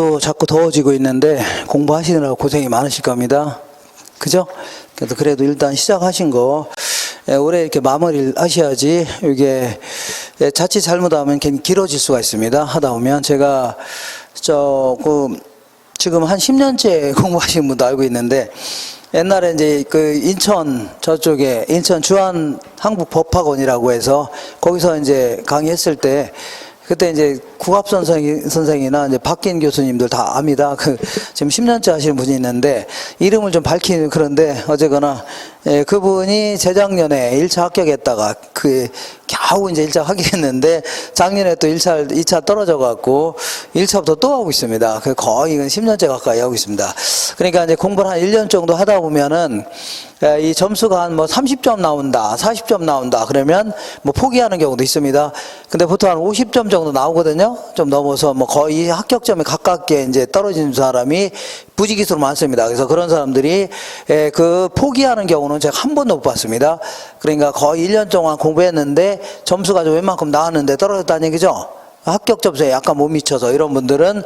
또 자꾸 더워지고 있는데 공부하시느라고 고생이 많으실 겁니다. 그죠? 그래도 일단 시작하신 거 올해 이렇게 마무리를 하셔야지. 이게 자칫 잘못하면 길어질 수가 있습니다. 하다 보면 제가 지금 한 10년째 공부하신 분도 알고 있는데, 옛날에 이제 그 인천 저쪽에 인천 주한 한국법학원이라고 해서 거기서 이제 강의했을 때, 그때 이제 국합 선생이나 이제 박긴 교수님들 다 압니다. 지금 10년째 하시는 분이 있는데, 이름을 좀 밝히는, 그런데 어쨌거나 그분이 재작년에 1차 합격했다가 겨우 이제 1차 합격했는데, 작년에 또 2차 떨어져 갖고 1차부터 또 하고 있습니다. 거의 10년째 가까이 하고 있습니다. 그러니까 이제 공부를 한 1년 정도 하다 보면은 이 점수가 한 30점 나온다, 40점 나온다 그러면 포기하는 경우도 있습니다. 근데 보통 한 50점 정도 나오거든요. 좀 넘어서 거의 합격점에 가깝게 이제 떨어진 사람이 부지기수로 많습니다. 그래서 그런 사람들이 포기하는 경우는 제가 한 번도 못 봤습니다. 그러니까 거의 1년 동안 공부했는데 점수가 좀 웬만큼 나왔는데 떨어졌다는 얘기죠. 합격 점수에 약간 못 미쳐서, 이런 분들은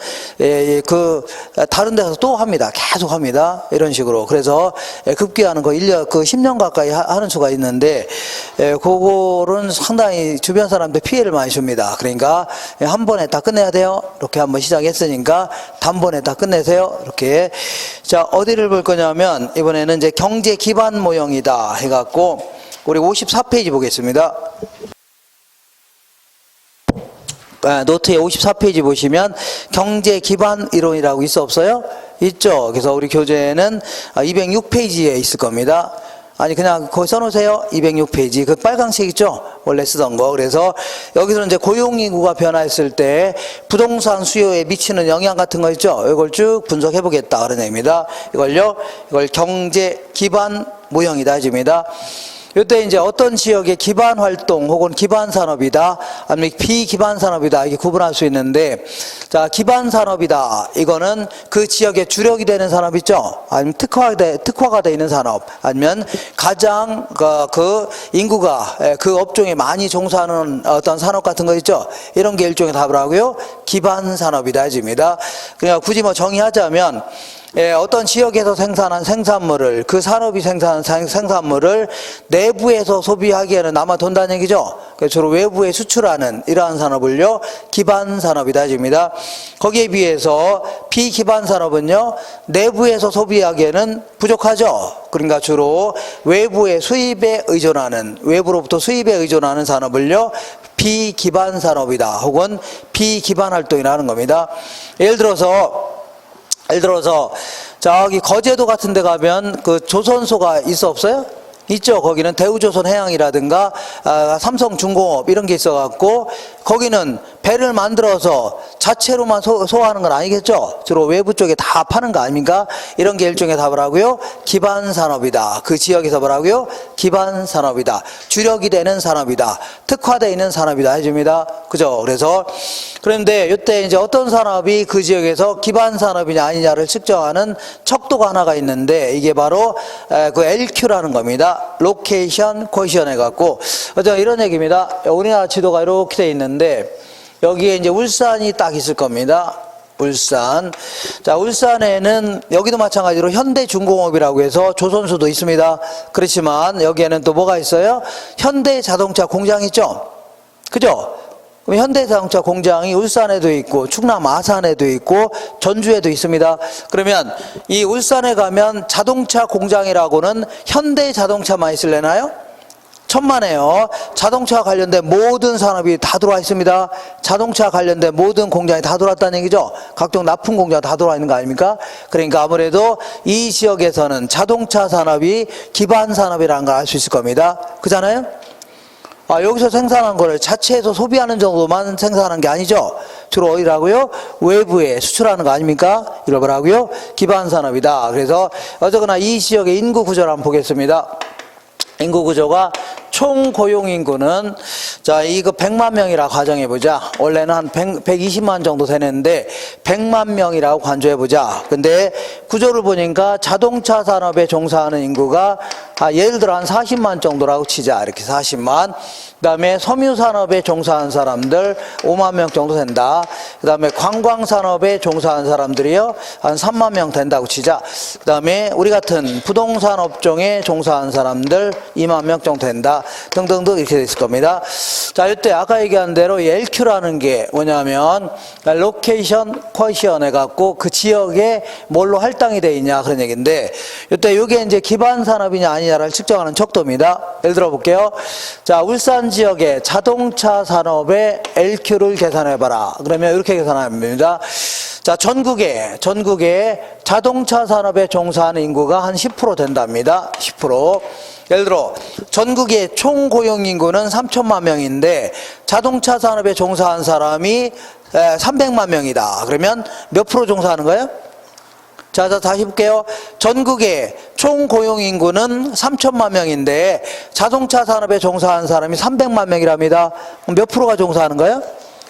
다른 데서 또 합니다. 계속 합니다. 이런 식으로. 그래서 급기야는 거 10년 가까이 하는 수가 있는데, 그거는 상당히 주변 사람들 피해를 많이 줍니다. 그러니까 한 번에 다 끝내야 돼요. 이렇게 한번 시작했으니까 단번에 다 끝내세요. 이렇게. 자, 어디를 볼 거냐면 이번에는 이제 경제 기반 모형이다 해갖고 우리 54페이지 보겠습니다. 노트에 54페이지 보시면 경제 기반 이론이라고 있어 없어요? 있죠. 그래서 우리 교재에는 206페이지에 있을 겁니다. 아니 그냥 거기 써놓으세요. 206페이지. 그 빨강색 있죠? 원래 쓰던 거. 그래서 여기서는 이제 고용인구가 변화했을 때 부동산 수요에 미치는 영향 같은 거 있죠? 이걸 쭉 분석해 보겠다 그런 얘기입니다. 이걸 경제 기반 모형이다 해줍니다. 이때 이제 어떤 지역의 기반 활동 혹은 기반 산업이다, 아니면 비기반 산업이다, 이게 구분할 수 있는데, 자, 기반 산업이다. 이거는 그 지역의 주력이 되는 산업 있죠? 아니면 특화가 되어 있는 산업, 아니면 가장 그 인구가 그 업종에 많이 종사하는 어떤 산업 같은 거 있죠? 이런 게 일종의 답을 하고요. 기반 산업이다 해줍니다. 그러니까 굳이 정의하자면, 어떤 지역에서 생산한 생산물을, 그 산업이 생산한 생산물을 내부에서 소비하기에는 남아 돈다는 얘기죠. 주로 외부에 수출하는 이러한 산업을요, 기반 산업이다 해줍니다. 거기에 비해서 비기반 산업은요, 내부에서 소비하기에는 부족하죠. 그러니까 주로 외부의 수입에 의존하는, 외부로부터 수입에 의존하는 산업을요, 비기반 산업이다 혹은 비기반 활동이라 하는 겁니다. 예를 들어서 저기 거제도 같은 데 가면 그 조선소가 있어 없어요? 있죠. 거기는 대우조선해양이라든가 삼성중공업 이런 게 있어갖고, 거기는 배를 만들어서 자체로만 소화하는 건 아니겠죠. 주로 외부 쪽에 다 파는 거 아닙니까? 이런 게 일종의 답을 하고요. 기반 산업이다. 그 지역에서 뭐라고요? 기반 산업이다. 주력이 되는 산업이다. 특화되어 있는 산업이다 해줍니다. 그죠? 그런데 이때 이제 어떤 산업이 그 지역에서 기반 산업이냐 아니냐를 측정하는 척도가 하나가 있는데, 이게 바로 그 LQ라는 겁니다. 로케이션 코에피시언트 해갖고, 이런 얘기입니다. 우리나라 지도가 이렇게 돼 있는데, 여기에 이제 울산이 딱 있을 겁니다. 울산. 자, 울산에는 여기도 마찬가지로 현대중공업이라고 해서 조선소도 있습니다. 그렇지만 여기에는 또 뭐가 있어요? 현대자동차 공장 있죠? 그죠? 그럼 현대자동차 공장이 울산에도 있고 충남 아산에도 있고 전주에도 있습니다. 그러면 이 울산에 가면 자동차 공장이라고는 현대자동차만 있을래나요? 천만에요. 자동차 관련된 모든 산업이 다 들어와 있습니다. 자동차 관련된 모든 공장이 다 들어왔다는 얘기죠. 각종 납품 공장 다 들어와 있는 거 아닙니까? 그러니까 아무래도 이 지역에서는 자동차 산업이 기반 산업이라는 걸 알 수 있을 겁니다. 그잖아요? 여기서 생산한 거를 자체에서 소비하는 정도만 생산하는 게 아니죠. 주로 어디라고요? 외부에 수출하는 거 아닙니까? 이걸 뭐라고요? 기반 산업이다. 그래서 어쨌거나 이 지역의 인구 구조를 한번 보겠습니다. 인구 구조가 총 고용 인구는, 자, 이거 100만 명이라고 가정해보자. 원래는 한 120만 정도 되는데 100만 명이라고 간주해보자. 근데 구조를 보니까 자동차 산업에 종사하는 인구가 예를 들어 한 40만 정도라고 치자. 이렇게 40만. 그 다음에 섬유산업에 종사한 사람들 5만 명 정도 된다. 그 다음에 관광산업에 종사한 사람들이요, 한 3만 명 된다고 치자. 그 다음에 우리 같은 부동산 업종에 종사한 사람들 2만 명 정도 된다. 등등등 이렇게 돼 있을 겁니다. 자, 이때 아까 얘기한 대로 이 LQ라는 게 뭐냐면, 로케이션 쿼시언 해갖고 그 지역에 뭘로 할당이 돼 있냐 그런 얘기인데, 이때 이게 이제 기반 산업이냐 아니냐를 측정하는 척도입니다. 예를 들어 볼게요. 자, 울산 지역의 자동차 산업의 LQ를 계산해봐라. 그러면 이렇게 계산하면 됩니다. 자, 전국에 자동차 산업에 종사하는 인구가 한 10% 된답니다. 10%. 예를 들어 전국의 총 고용 인구는 3천만 명인데 자동차 산업에 종사한 사람이 300만 명이다. 그러면 몇 프로 종사하는 거예요? 자, 다시 볼게요. 전국의 총 고용 인구는 3천만 명인데 자동차 산업에 종사한 사람이 300만 명이랍니다. 그럼 몇 프로가 종사하는 거예요?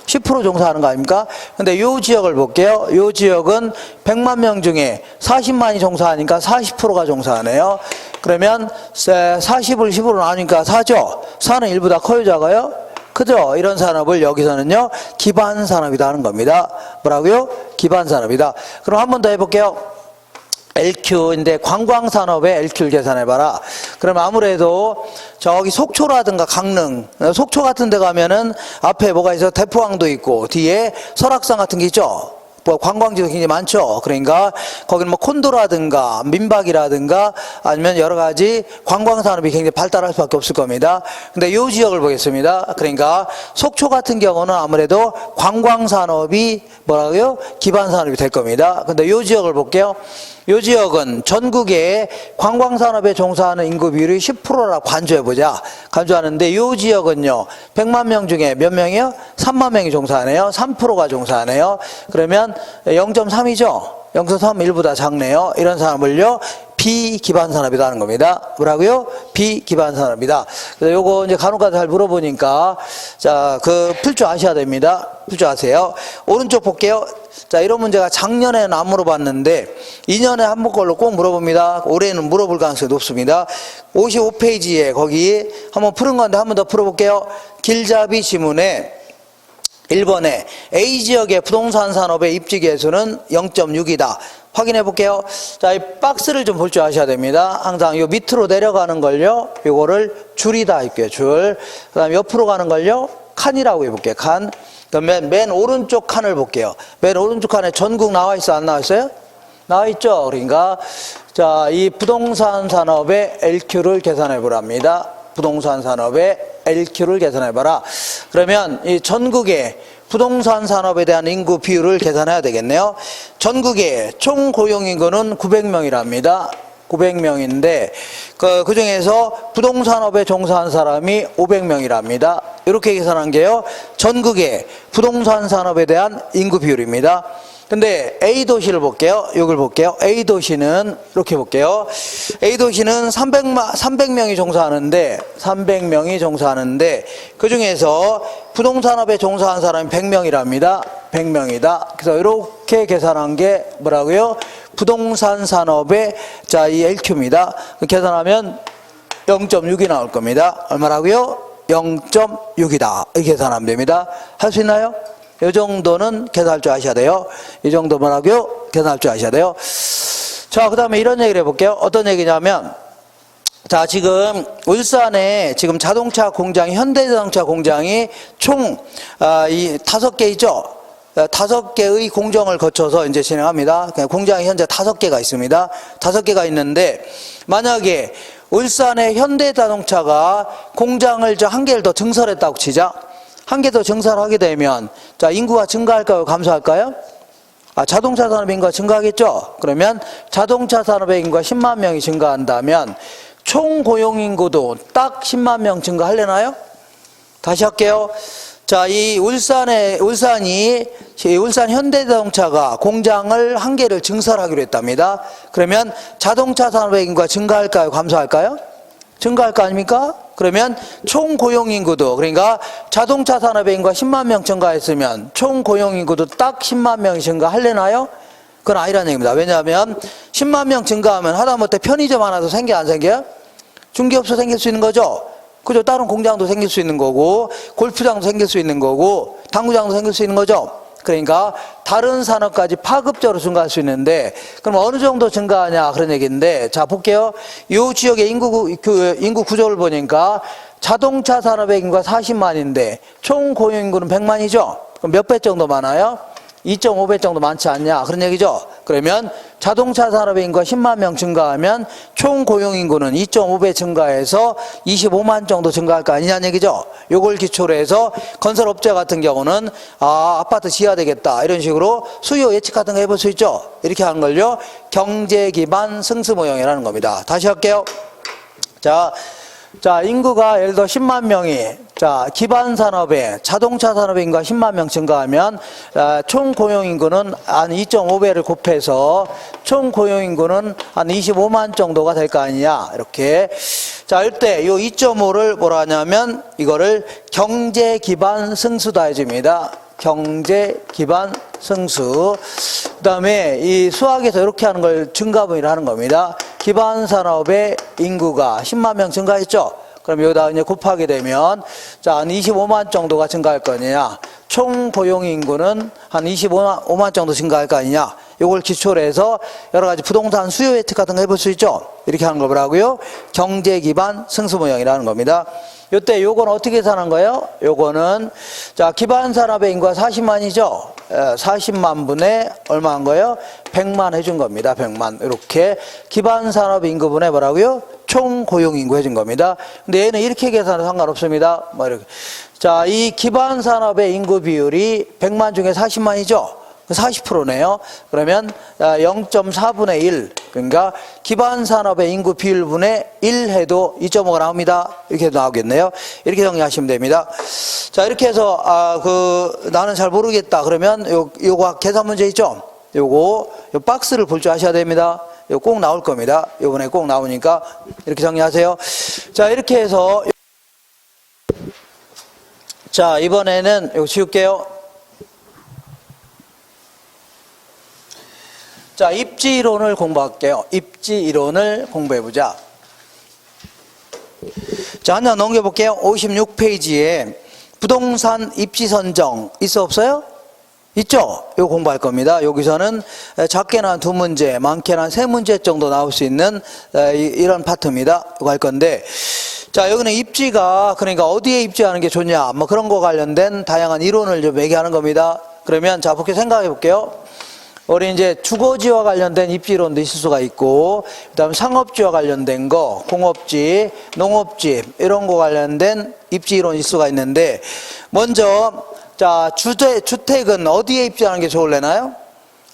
10% 종사하는 거 아닙니까? 근데 요 지역을 볼게요. 요 지역은 100만 명 중에 40만이 종사하니까 40%가 종사하네요. 그러면 40을 10으로 나누니까 4죠. 4는 1보다 커요, 작아요? 그죠? 이런 산업을 여기서는요, 기반 산업이다 하는 겁니다. 뭐라고요? 기반 산업이다. 그럼 한 번 더 해볼게요. LQ인데 관광산업의 LQ를 계산해봐라. 그럼 아무래도 저기 속초라든가 강릉, 속초 같은 데 가면은 앞에 뭐가 있어? 대포항도 있고 뒤에 설악산 같은 게 있죠. 뭐 관광지도 굉장히 많죠. 그러니까 거기는 뭐 콘도라든가 민박이라든가 아니면 여러 가지 관광산업이 굉장히 발달할 수밖에 없을 겁니다. 근데 이 지역을 보겠습니다. 그러니까 속초 같은 경우는 아무래도 관광산업이 뭐라고요? 기반산업이 될 겁니다. 근데 이 지역을 볼게요. 이 지역은 전국에 관광산업에 종사하는 인구 비율이 10%라고 간주해보자. 간주하는데 이 지역은요, 100만 명 중에 몇 명이요? 3만 명이 종사하네요. 3%가 종사하네요. 그러면 0.3이죠? 0.3, 1보다 작네요. 이런 산업을요, 비기반 산업이다 하는 겁니다. 뭐라고요? 비기반 산업이다. 그래서 요거 이제 간혹가다 잘 물어보니까, 자, 풀 줄 아셔야 됩니다. 풀 줄 아세요. 오른쪽 볼게요. 자, 이런 문제가 작년에는 안 물어봤는데 2년에 한 번 걸로 꼭 물어봅니다. 올해는 물어볼 가능성이 높습니다. 55페이지에 거기 한번 푸는 건데 한 번 더 풀어볼게요. 길잡이 지문에 1번에 A 지역의 부동산 산업의 입지 개수는 0.6이다. 확인해 볼게요. 자, 이 박스를 좀 볼 줄 아셔야 됩니다. 항상 요 밑으로 내려가는 걸요, 요거를 줄이다 할게요. 줄. 그 다음에 옆으로 가는 걸요, 칸이라고 해볼게요. 칸. 그러면 맨 오른쪽 칸을 볼게요. 맨 오른쪽 칸에 전국 나와 있어, 안 나와 있어요? 나와 있죠. 그러니까 자, 이 부동산 산업의 LQ를 계산해 보랍니다. 부동산 산업의 LQ를 계산해 봐라. 그러면 이 전국의 부동산 산업에 대한 인구 비율을 계산해야 되겠네요. 전국의 총 고용 인구는 900명이랍니다. 900명인데 그 중에서 부동산업에 종사한 사람이 500명이랍니다. 이렇게 계산한 게요, 전국의 부동산 산업에 대한 인구 비율입니다. 근데 A도시를 볼게요. 여기를 볼게요. A도시는 이렇게 볼게요. A도시는 300명이 종사하는데 그 중에서 부동산업에 종사한 사람이 100명이랍니다. 100명이다. 그래서 이렇게 계산한 게 뭐라고요? 부동산 산업의, 자, 이 LQ입니다. 계산하면 0.6이 나올 겁니다. 얼마라고요? 0.6이다. 이렇게 계산하면 됩니다. 할 수 있나요? 이 정도는 계산할 줄 아셔야 돼요. 이 정도 뭐라고요? 계산할 줄 아셔야 돼요. 자, 그 다음에 이런 얘기를 해볼게요. 어떤 얘기냐면, 자, 지금 울산에 지금 자동차 공장이, 현대자동차 공장이 총 이 5개 있죠? 5개의 공정을 거쳐서 이제 진행합니다. 공장이 현재 5개가 있습니다. 5개가 있는데, 만약에 울산의 현대자동차가 공장을 한 개를 더 증설했다고 치자. 한 개 더 증설하게 되면, 자, 인구가 증가할까요? 감소할까요? 자동차 산업의 인구가 증가하겠죠? 그러면 자동차 산업의 인구가 10만 명이 증가한다면 총 고용 인구도 딱 10만 명 증가하려나요? 다시 할게요. 자, 이 울산 현대자동차가 공장을 한 개를 증설하기로 했답니다. 그러면 자동차 산업의 인구가 증가할까요? 감소할까요? 증가할 거 아닙니까? 그러면 총 고용 인구도, 그러니까 자동차 산업의 인구가 10만 명 증가했으면 총 고용 인구도 딱 10만 명이 증가하려나요? 그건 아니라는 얘기입니다. 왜냐하면 10만 명 증가하면 하다못해 편의점 하나도 생겨 안 생겨요? 중개업소 생길 수 있는 거죠. 그죠? 다른 공장도 생길 수 있는 거고, 골프장도 생길 수 있는 거고, 당구장도 생길 수 있는 거죠. 그러니까 다른 산업까지 파급적으로 증가할 수 있는데, 그럼 어느 정도 증가하냐 그런 얘기인데, 자 볼게요. 이 지역의 인구 구조를 보니까 자동차 산업의 인구가 40만인데 총 고용 인구는 100만이죠. 그럼 몇 배 정도 많아요? 2.5배 정도 많지 않냐 그런 얘기죠. 그러면 자동차 산업의 인구가 10만 명 증가하면 총 고용 인구는 2.5배 증가해서 25만 정도 증가할 거 아니냐는 얘기죠. 요걸 기초로 해서 건설업체 같은 경우는 아파트 지어야 되겠다 이런 식으로 수요 예측 같은 거 해볼 수 있죠. 이렇게 하는 걸요 경제 기반 승수 모형이라는 겁니다. 다시 할게요. 자, 인구가 예를 들어 10만 명이, 기반 산업에, 자동차 산업의 인구가 10만 명 증가하면, 총 고용 인구는 한 2.5배를 곱해서, 총 고용 인구는 한 25만 정도가 될 거 아니냐, 이렇게. 자, 이때 이 2.5를 뭐라 하냐면, 이거를 경제 기반 승수다 해줍니다. 경제 기반 승수. 그 다음에 이 수학에서 이렇게 하는 걸 증가분위를 하는 겁니다. 기반 산업의 인구가 10만 명 증가했죠? 그럼 여기다 이제 곱하게 되면, 한 25만 정도가 증가할 거 아니냐. 총 고용 인구는 한 25만 정도 증가할 거 아니냐. 요걸 기초로 해서 여러 가지 부동산 수요 예측 같은 거 해볼 수 있죠? 이렇게 하는 거 뭐라고요? 경제 기반 승수 모형이라는 겁니다. 요때 요건 어떻게 계산한 거예요? 요거는 기반 산업의 인구가 40만이죠. 40만 분의 얼마 한 거예요? 100만 해준 겁니다. 100만. 이렇게 기반 산업 인구분의 뭐라고요? 총 고용 인구 해준 겁니다. 근데 얘는 이렇게 계산해도 상관없습니다. 뭐 이렇게. 이 기반 산업의 인구 비율이 100만 중에 40만이죠. 40%네요. 그러면 0.4분의 1. 그러니까 기반 산업의 인구 비율분의 1 해도 2.5가 나옵니다. 이렇게 나오겠네요. 이렇게 정리하시면 됩니다. 자, 이렇게 해서 나는 잘 모르겠다. 그러면 요거 계산 문제 있죠? 요 박스를 볼 줄 아셔야 됩니다. 요 꼭 나올 겁니다. 요번에 꼭 나오니까 이렇게 정리하세요. 자, 이렇게 해서 자, 이번에는 이거 지울게요. 자, 입지이론을 공부할게요. 입지이론을 공부해보자. 자, 하나 넘겨볼게요. 56페이지에 부동산 입지 선정 있어 없어요? 있죠? 이거 공부할 겁니다. 여기서는 작게는 한 2문제, 많게는 한 3문제 정도 나올 수 있는 이런 파트입니다. 이거 할 건데, 자, 여기는 입지가 그러니까 어디에 입지하는 게 좋냐 뭐 그런 거 관련된 다양한 이론을 좀 얘기하는 겁니다. 그러면 자, 그렇게 생각해 볼게요. 우리 이제 주거지와 관련된 입지이론도 있을 수가 있고, 그 다음 상업지와 관련된 거, 공업지, 농업지, 이런 거 관련된 입지이론이 있을 수가 있는데, 먼저, 자, 주택은 어디에 입지하는 게 좋을래나요?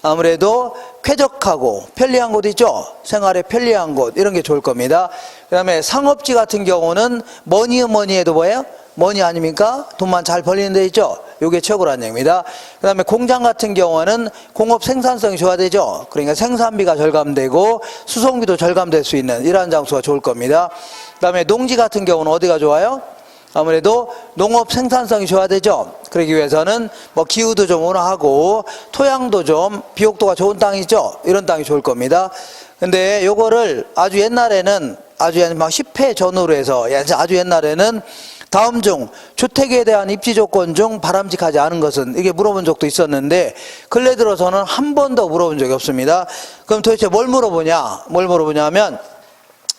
아무래도 쾌적하고 편리한 곳 있죠? 생활에 편리한 곳, 이런 게 좋을 겁니다. 그 다음에 상업지 같은 경우는 뭐니 해도 뭐예요? 뭐니 아닙니까? 돈만 잘 벌리는 데 있죠? 요게 최고라는 얘기입니다. 그 다음에 공장 같은 경우는 공업 생산성이 좋아야 되죠? 그러니까 생산비가 절감되고 수송비도 절감될 수 있는 이러한 장소가 좋을 겁니다. 그 다음에 농지 같은 경우는 어디가 좋아요? 아무래도 농업 생산성이 좋아야 되죠? 그러기 위해서는 뭐 기후도 좀 온화하고 토양도 좀 비옥도가 좋은 땅이 있죠? 이런 땅이 좋을 겁니다. 근데 요거를 아주 옛날에는 막 10회 전후로 해서 아주 옛날에는 다음 중 주택에 대한 입지 조건 중 바람직하지 않은 것은 이게 물어본 적도 있었는데 근래 들어서는 한 번도 물어본 적이 없습니다. 그럼 도대체 뭘 물어보냐면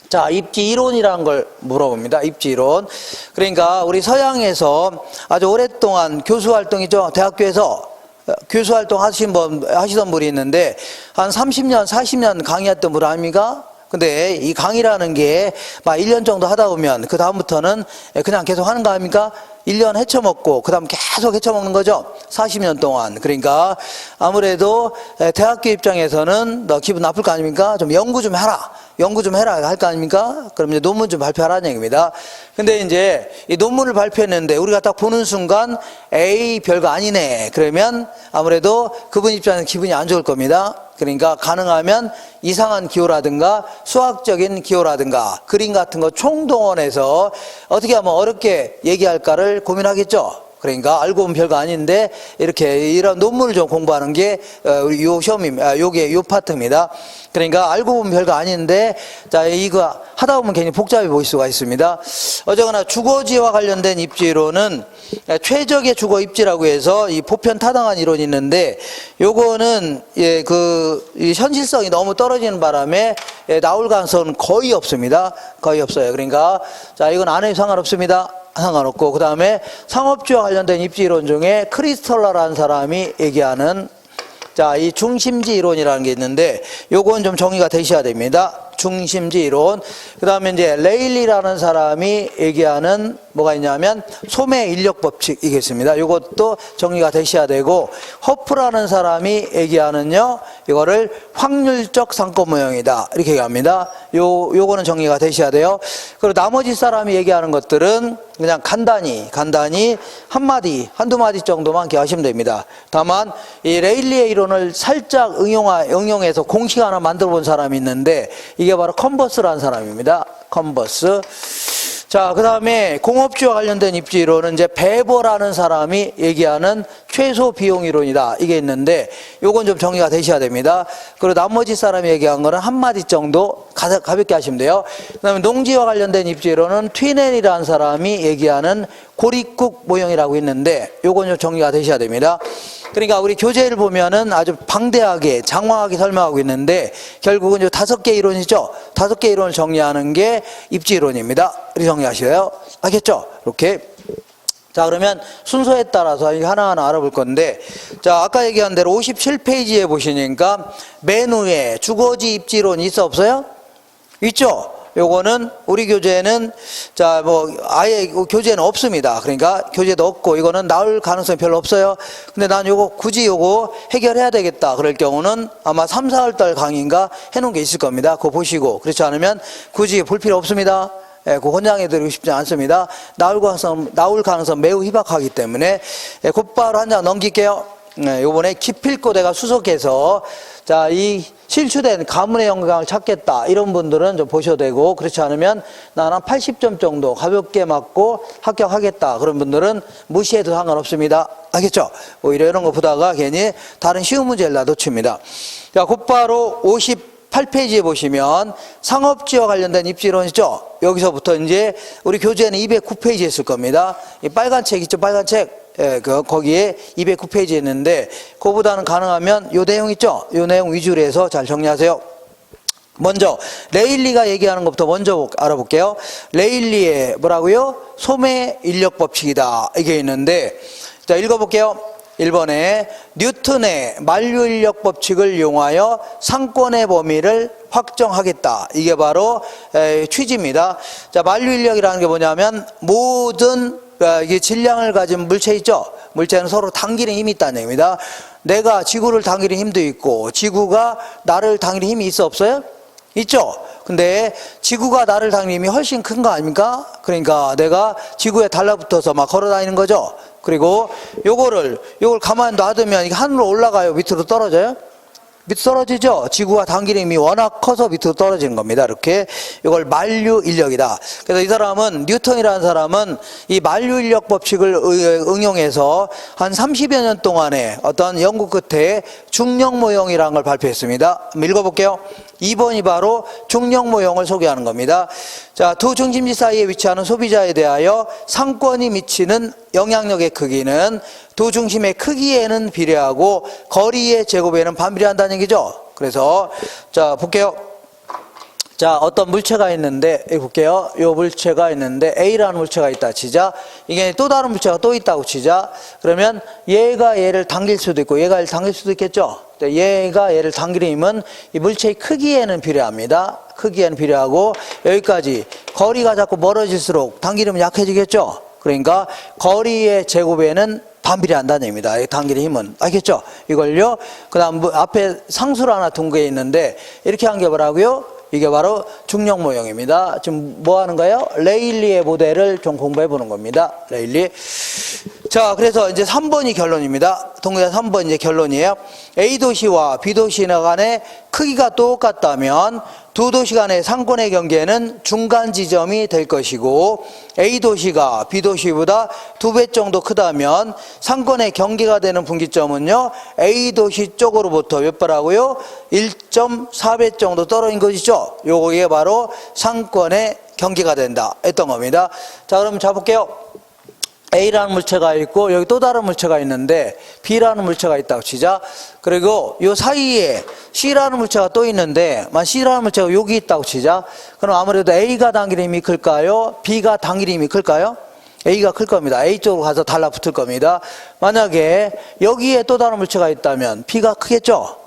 자, 입지 이론이라는 걸 물어봅니다. 입지 이론. 그러니까 우리 서양에서 아주 오랫동안 교수 활동이죠. 대학교에서 교수 활동 하시던 분이 있는데 한 30년, 40년 강의했던 분 아닙니까? 근데 이 강의라는 게 막 1년 정도 하다 보면 그 다음부터는 그냥 계속 하는 거 아닙니까? 1년 헤쳐먹고 그 다음 계속 헤쳐먹는 거죠. 40년 동안. 그러니까 아무래도 대학교 입장에서는 너 기분 나쁠 거 아닙니까? 좀 연구 좀 해라 할 거 아닙니까? 그럼 이제 논문 좀 발표하라는 얘기입니다. 근데 이제 이 논문을 발표했는데 우리가 딱 보는 순간 에이 별거 아니네. 그러면 아무래도 그분 입장에서 기분이 안 좋을 겁니다. 그러니까 가능하면 이상한 기호라든가 수학적인 기호라든가 그림 같은 거 총동원해서 어떻게 하면 어렵게 얘기할까를 고민하겠죠. 그러니까 알고 보면 별거 아닌데 이렇게 이런 논문을 좀 공부하는 게 우리 요 시험입니다. 요게 요 파트입니다. 그러니까 알고 보면 별거 아닌데 자 이거 하다 보면 괜히 복잡해 보일 수가 있습니다. 어쨌거나 주거지와 관련된 입지이론은 최적의 주거 입지라고 해서 이 보편 타당한 이론이 있는데 요거는 이 현실성이 너무 떨어지는 바람에 나올 가능성은 거의 없습니다. 거의 없어요. 그러니까 자 이건 안 해도 상관없습니다. 상관없고 그 다음에 상업주와 관련된 입지이론 중에 크리스털러라는 사람이 얘기하는 자, 이 중심지 이론이라는 게 있는데 요건 좀 정리가 되셔야 됩니다. 중심지 이론. 그 다음에 이제 레일리라는 사람이 얘기하는 뭐가 있냐면 소매 인력 법칙이 있습니다. 요것도 정리가 되셔야 되고 허프라는 사람이 얘기하는요 이거를 확률적 상권 모형이다 이렇게 얘기합니다. 요거는 정리가 되셔야 돼요. 그리고 나머지 사람이 얘기하는 것들은 그냥 간단히 한두 마디 정도만 기억하시면 됩니다. 다만 이 레일리의 이론을 살짝 응용해서 공식 하나 만들어 본 사람이 있는데 이게 바로 컨버스라는 사람입니다. 컨버스. 자, 그 다음에 공업주와 관련된 입지이론은 이제 베버라는 사람이 얘기하는 최소 비용 이론이다. 이게 있는데 요건 좀 정리가 되셔야 됩니다. 그리고 나머지 사람이 얘기한 거는 한마디 정도 가볍게 하시면 돼요. 그 다음에 농지와 관련된 입지이론은 트윈앤이라는 사람이 얘기하는 고립국 모형이라고 있는데 요건 좀 정리가 되셔야 됩니다. 그러니까 우리 교재를 보면은 아주 방대하게 장황하게 설명하고 있는데 결국은 이 5개 이론이죠. 5개 이론을 정리하는 게 입지이론입니다. 이렇게 정리하셔요. 알겠죠? 이렇게. 자, 그러면 순서에 따라서 하나하나 알아볼 건데 자, 아까 얘기한 대로 57페이지에 보시니까 맨 위에 주거지 입지이론이 있어 없어요? 있죠? 요거는 우리 교재는 자 뭐 아예 교재는 없습니다. 그러니까 교재도 없고 이거는 나올 가능성이 별로 없어요. 근데 난 요거 굳이 요거 해결해야 되겠다 그럴 경우는 아마 3, 4월달 강의인가 해놓은 게 있을 겁니다. 그거 보시고 그렇지 않으면 굳이 볼 필요 없습니다. 예, 그 권장해 드리고 싶지 않습니다. 나올 가능성 매우 희박하기 때문에 곧바로 한 장 넘길게요. 요번에 기필코 내가 수석해서 자, 이 실추된 가문의 영광을 찾겠다 이런 분들은 좀 보셔도 되고 그렇지 않으면 나는 80점 정도 가볍게 맞고 합격하겠다 그런 분들은 무시해도 상관없습니다. 알겠죠? 오히려 이런 거 보다가 괜히 다른 쉬운 문제를 놓칩니다. 자, 곧바로 58페이지에 보시면 상업지와 관련된 입지이론이죠. 여기서부터 이제 우리 교재는 209페이지에 있을 겁니다. 이 빨간 책 있죠? 빨간 책. 예, 거기에 209페이지에 있는데 그거보다는 가능하면 요 내용 있죠? 요 내용 위주로 해서 잘 정리하세요. 먼저 레일리가 얘기하는 것부터 먼저 알아볼게요. 레일리의 뭐라고요? 소매 인력 법칙이다 이게 있는데 자 읽어볼게요. 1번에 뉴턴의 만류 인력 법칙을 이용하여 상권의 범위를 확정하겠다. 이게 바로 취지입니다. 자, 만류 인력이라는 게 뭐냐면 모든 이게 질량을 가진 물체 있죠? 물체는 서로 당기는 힘이 있다는 얘기입니다. 내가 지구를 당기는 힘도 있고 지구가 나를 당기는 힘이 있어 없어요? 있죠? 근데 지구가 나를 당기는 힘이 훨씬 큰 거 아닙니까? 그러니까 내가 지구에 달라붙어서 막 걸어 다니는 거죠? 그리고 요걸 가만히 놔두면 이게 하늘로 올라가요? 밑으로 떨어져요? 밑으로 떨어지죠? 지구가 당기는 힘이 워낙 커서 밑으로 떨어지는 겁니다. 이렇게 이걸 만류 인력이다. 그래서 이 사람은 뉴턴이라는 사람은 이 만류 인력 법칙을 응용해서 한 30여 년 동안에 어떤 연구 끝에 중력 모형이라는 걸 발표했습니다. 한번 읽어볼게요. 2번이 바로 중력 모형을 소개하는 겁니다. 자, 두 중심지 사이에 위치하는 소비자에 대하여 상권이 미치는 영향력의 크기는 두 중심의 크기에는 비례하고 거리의 제곱에는 반비례한다는 얘기죠. 그래서 자 볼게요. 자, 어떤 물체가 있는데 여기 볼게요. 이 물체가 있는데 A라는 물체가 있다 치자. 이게 또 다른 물체가 또 있다고 치자. 그러면 얘가 얘를 당길 수도 있고 얘가 얘를 당길 수도 있겠죠. 얘가 얘를 당기는 힘은 이 물체의 크기에는 비례합니다. 크기에는 비례하고 여기까지 거리가 자꾸 멀어질수록 당기는 힘은 약해지겠죠. 그러니까 거리의 제곱에는 반비례한다는 얘기입니다. 당기는 힘은. 알겠죠? 이걸요. 그 다음 앞에 상수를 하나 둔 게 있는데 이렇게 한 게 뭐라고요? 이게 바로 중력 모형입니다. 지금 뭐 하는 거예요? 레일리의 모델을 좀 공부해 보는 겁니다. 레일리. 자, 그래서 이제 3번이 결론입니다. 동그란 3번 이제 결론이에요. A 도시와 B 도시 간의 크기가 똑같다면 두 도시 간의 상권의 경계는 중간 지점이 될 것이고, A 도시가 B 도시보다 2배 정도 크다면 상권의 경계가 되는 분기점은요, A 도시 쪽으로부터 몇 배라고요? 1.4배 정도 떨어진 것이죠. 요게 바로 상권의 경계가 된다 했던 겁니다. 자, 그럼 잡을게요. A라는 물체가 있고 여기 또 다른 물체가 있는데 B라는 물체가 있다고 치자. 그리고 요 사이에 C라는 물체가 또 있는데 C라는 물체가 여기 있다고 치자. 그럼 아무래도 A가 당길 힘이 클까요? B가 당길 힘이 클까요? A가 클 겁니다. A 쪽으로 가서 달라붙을 겁니다. 만약에 여기에 또 다른 물체가 있다면 B가 크겠죠?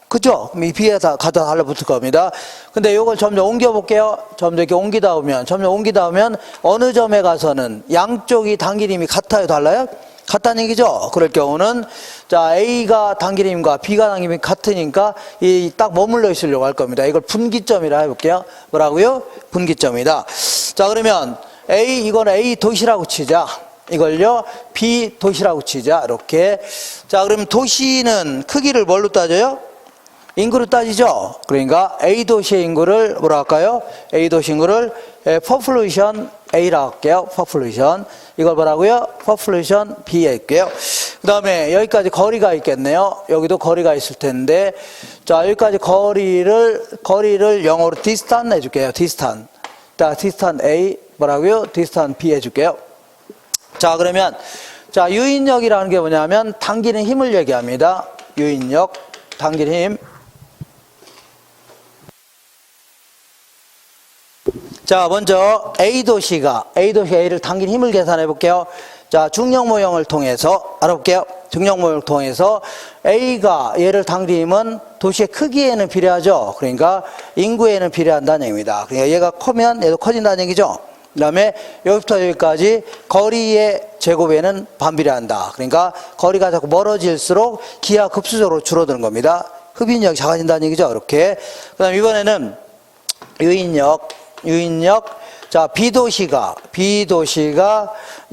그죠? 이 B에 가다 달라붙을 겁니다. 근데 이걸 점점 옮겨볼게요. 점점 이렇게 옮기다 보면 어느 점에 가서는 양쪽이 당길 힘이 같아요? 달라요? 같다는 얘기죠? 그럴 경우는 자, A가 당길 힘과 B가 당길 힘이 같으니까 이 딱 머물러 있으려고 할 겁니다. 이걸 분기점이라 해볼게요. 뭐라고요? 분기점이다. 자, 그러면 이거는 A 도시라고 치자. 이걸요, B 도시라고 치자. 이렇게. 자, 그럼 도시는 크기를 뭘로 따져요? 인구로 따지죠. 그러니까 A 도시의 인구를 뭐라 할까요? A 도시 인구를 population A라고 할게요. population. 이걸 뭐라고요? population B 할게요. 그 다음에 여기까지 거리가 있겠네요. 여기도 거리가 있을 텐데, 자, 여기까지 거리를 영어로 distance 해줄게요. distance. 자, distance A 뭐라고요? distance B 해줄게요. 자, 그러면 자, 유인력이라는 게 뭐냐면 당기는 힘을 얘기합니다. 유인력, 당기는 힘. 자, 먼저 A 도시가 A를 당긴 힘을 계산해 볼게요. 자, 중력 모형을 통해서 알아볼게요. 중력 모형을 통해서 A가 얘를 당긴 힘은 도시의 크기에는 비례하죠. 그러니까 인구에는 비례한다는 얘기입니다. 그러니까 얘가 크면 얘도 커진다는 얘기죠. 그 다음에 여기부터 여기까지 거리의 제곱에는 반비례한다. 그러니까 거리가 자꾸 멀어질수록 기하급수적으로 줄어드는 겁니다. 흡인력이 작아진다는 얘기죠. 이렇게. 그 다음에 이번에는 유인력. 자, B 도시가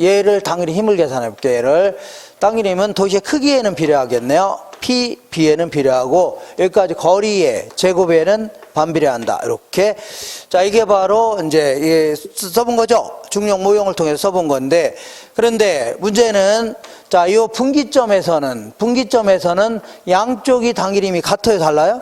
얘를 당기는 힘을 계산해 볼게요. 얘를 당기는 힘은 도시의 크기에는 비례하겠네요. B에는 비례하고 여기까지 거리의 제곱에는 반비례한다. 이렇게. 자, 이게 바로 이제 써본 거죠. 중력 모형을 통해서 써본 건데, 그런데 문제는 자, 이 분기점에서는 양쪽이 당길 힘이 같아요, 달라요?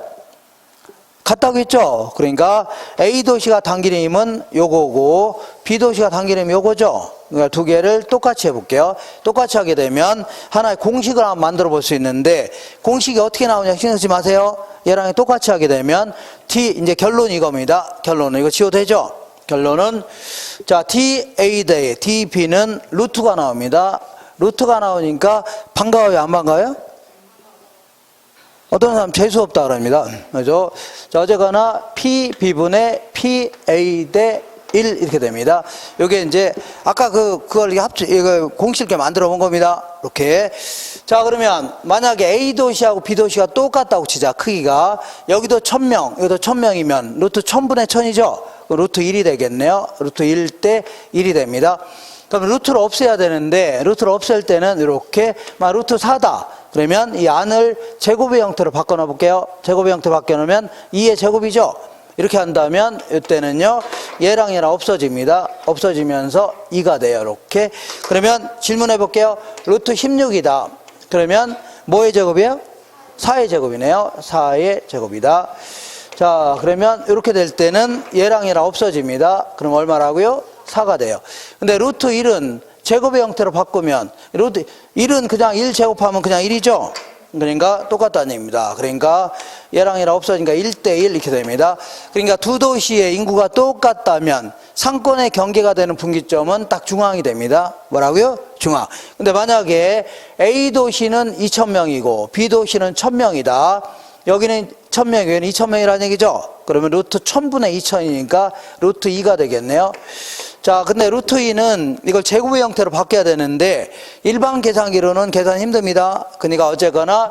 같다고 했죠. 그러니까 A 도시가 당기는 힘은 요거고 B 도시가 당기는 힘이 요거죠. 그러니까 두 개를 똑같이 해볼게요. 똑같이 하게 되면 하나의 공식을 한번 만들어 볼 수 있는데, 공식이 어떻게 나오냐 신경 쓰지 마세요. 얘랑 똑같이 하게 되면 이제 결론이 이겁니다. 결론은 이거 지워도 되죠. 결론은 자, TA 대 DB는 루트가 나옵니다. 루트가 나오니까 반가워요, 안 반가워요? 어떤 사람 재수없다 그럽니다. 그죠? 자, 어쨌거나 PB분의 PA 대 1 이렇게 됩니다. 요게 이제 아까 그걸 이거 공식 이렇게 만들어 본 겁니다. 이렇게. 자, 그러면 만약에 A 도시하고 B 도시가 똑같다고 치자. 크기가 여기도 1000명, 여기도 1000명이면 루트 1000분의 1000이죠. 루트 1이 되겠네요. 루트 1 대 1이 됩니다. 그럼 루트를 없애야 되는데, 루트를 없앨 때는 이렇게 루트 4다. 그러면 이 안을 제곱의 형태로 바꿔 놓을게요. 제곱의 형태로 바꿔 놓으면 2의 제곱이죠. 이렇게 한다면 이때는요, 얘랑 없어집니다. 없어지면서 2가 돼요. 이렇게. 그러면 질문해 볼게요. 루트 16이다. 그러면 뭐의 제곱이에요? 4의 제곱이네요. 4의 제곱이다. 자, 그러면 이렇게 될 때는 얘랑 없어집니다. 그럼 얼마라고요? 4가 돼요. 근데 루트 1은 제곱의 형태로 바꾸면 루트 1은 그냥 1 제곱하면 그냥 1이죠. 그러니까 똑같다는 얘기입니다. 그러니까 얘랑 없어지니까 1대 1 이렇게 됩니다. 그러니까 두 도시의 인구가 똑같다면 상권의 경계가 되는 분기점은 딱 중앙이 됩니다. 뭐라고요? 중앙. 근데 만약에 A 도시는 2000명이고 B 도시는 1000명이다. 여기는 1000명, 여기는 2000명이라는 얘기죠. 그러면 루트 1000분의 2000이니까 루트 2가 되겠네요. 자, 근데 루트 2는 이걸 제곱의 형태로 바뀌어야 되는데 일반 계산기로는 계산이 힘듭니다. 그러니까 어쨌거나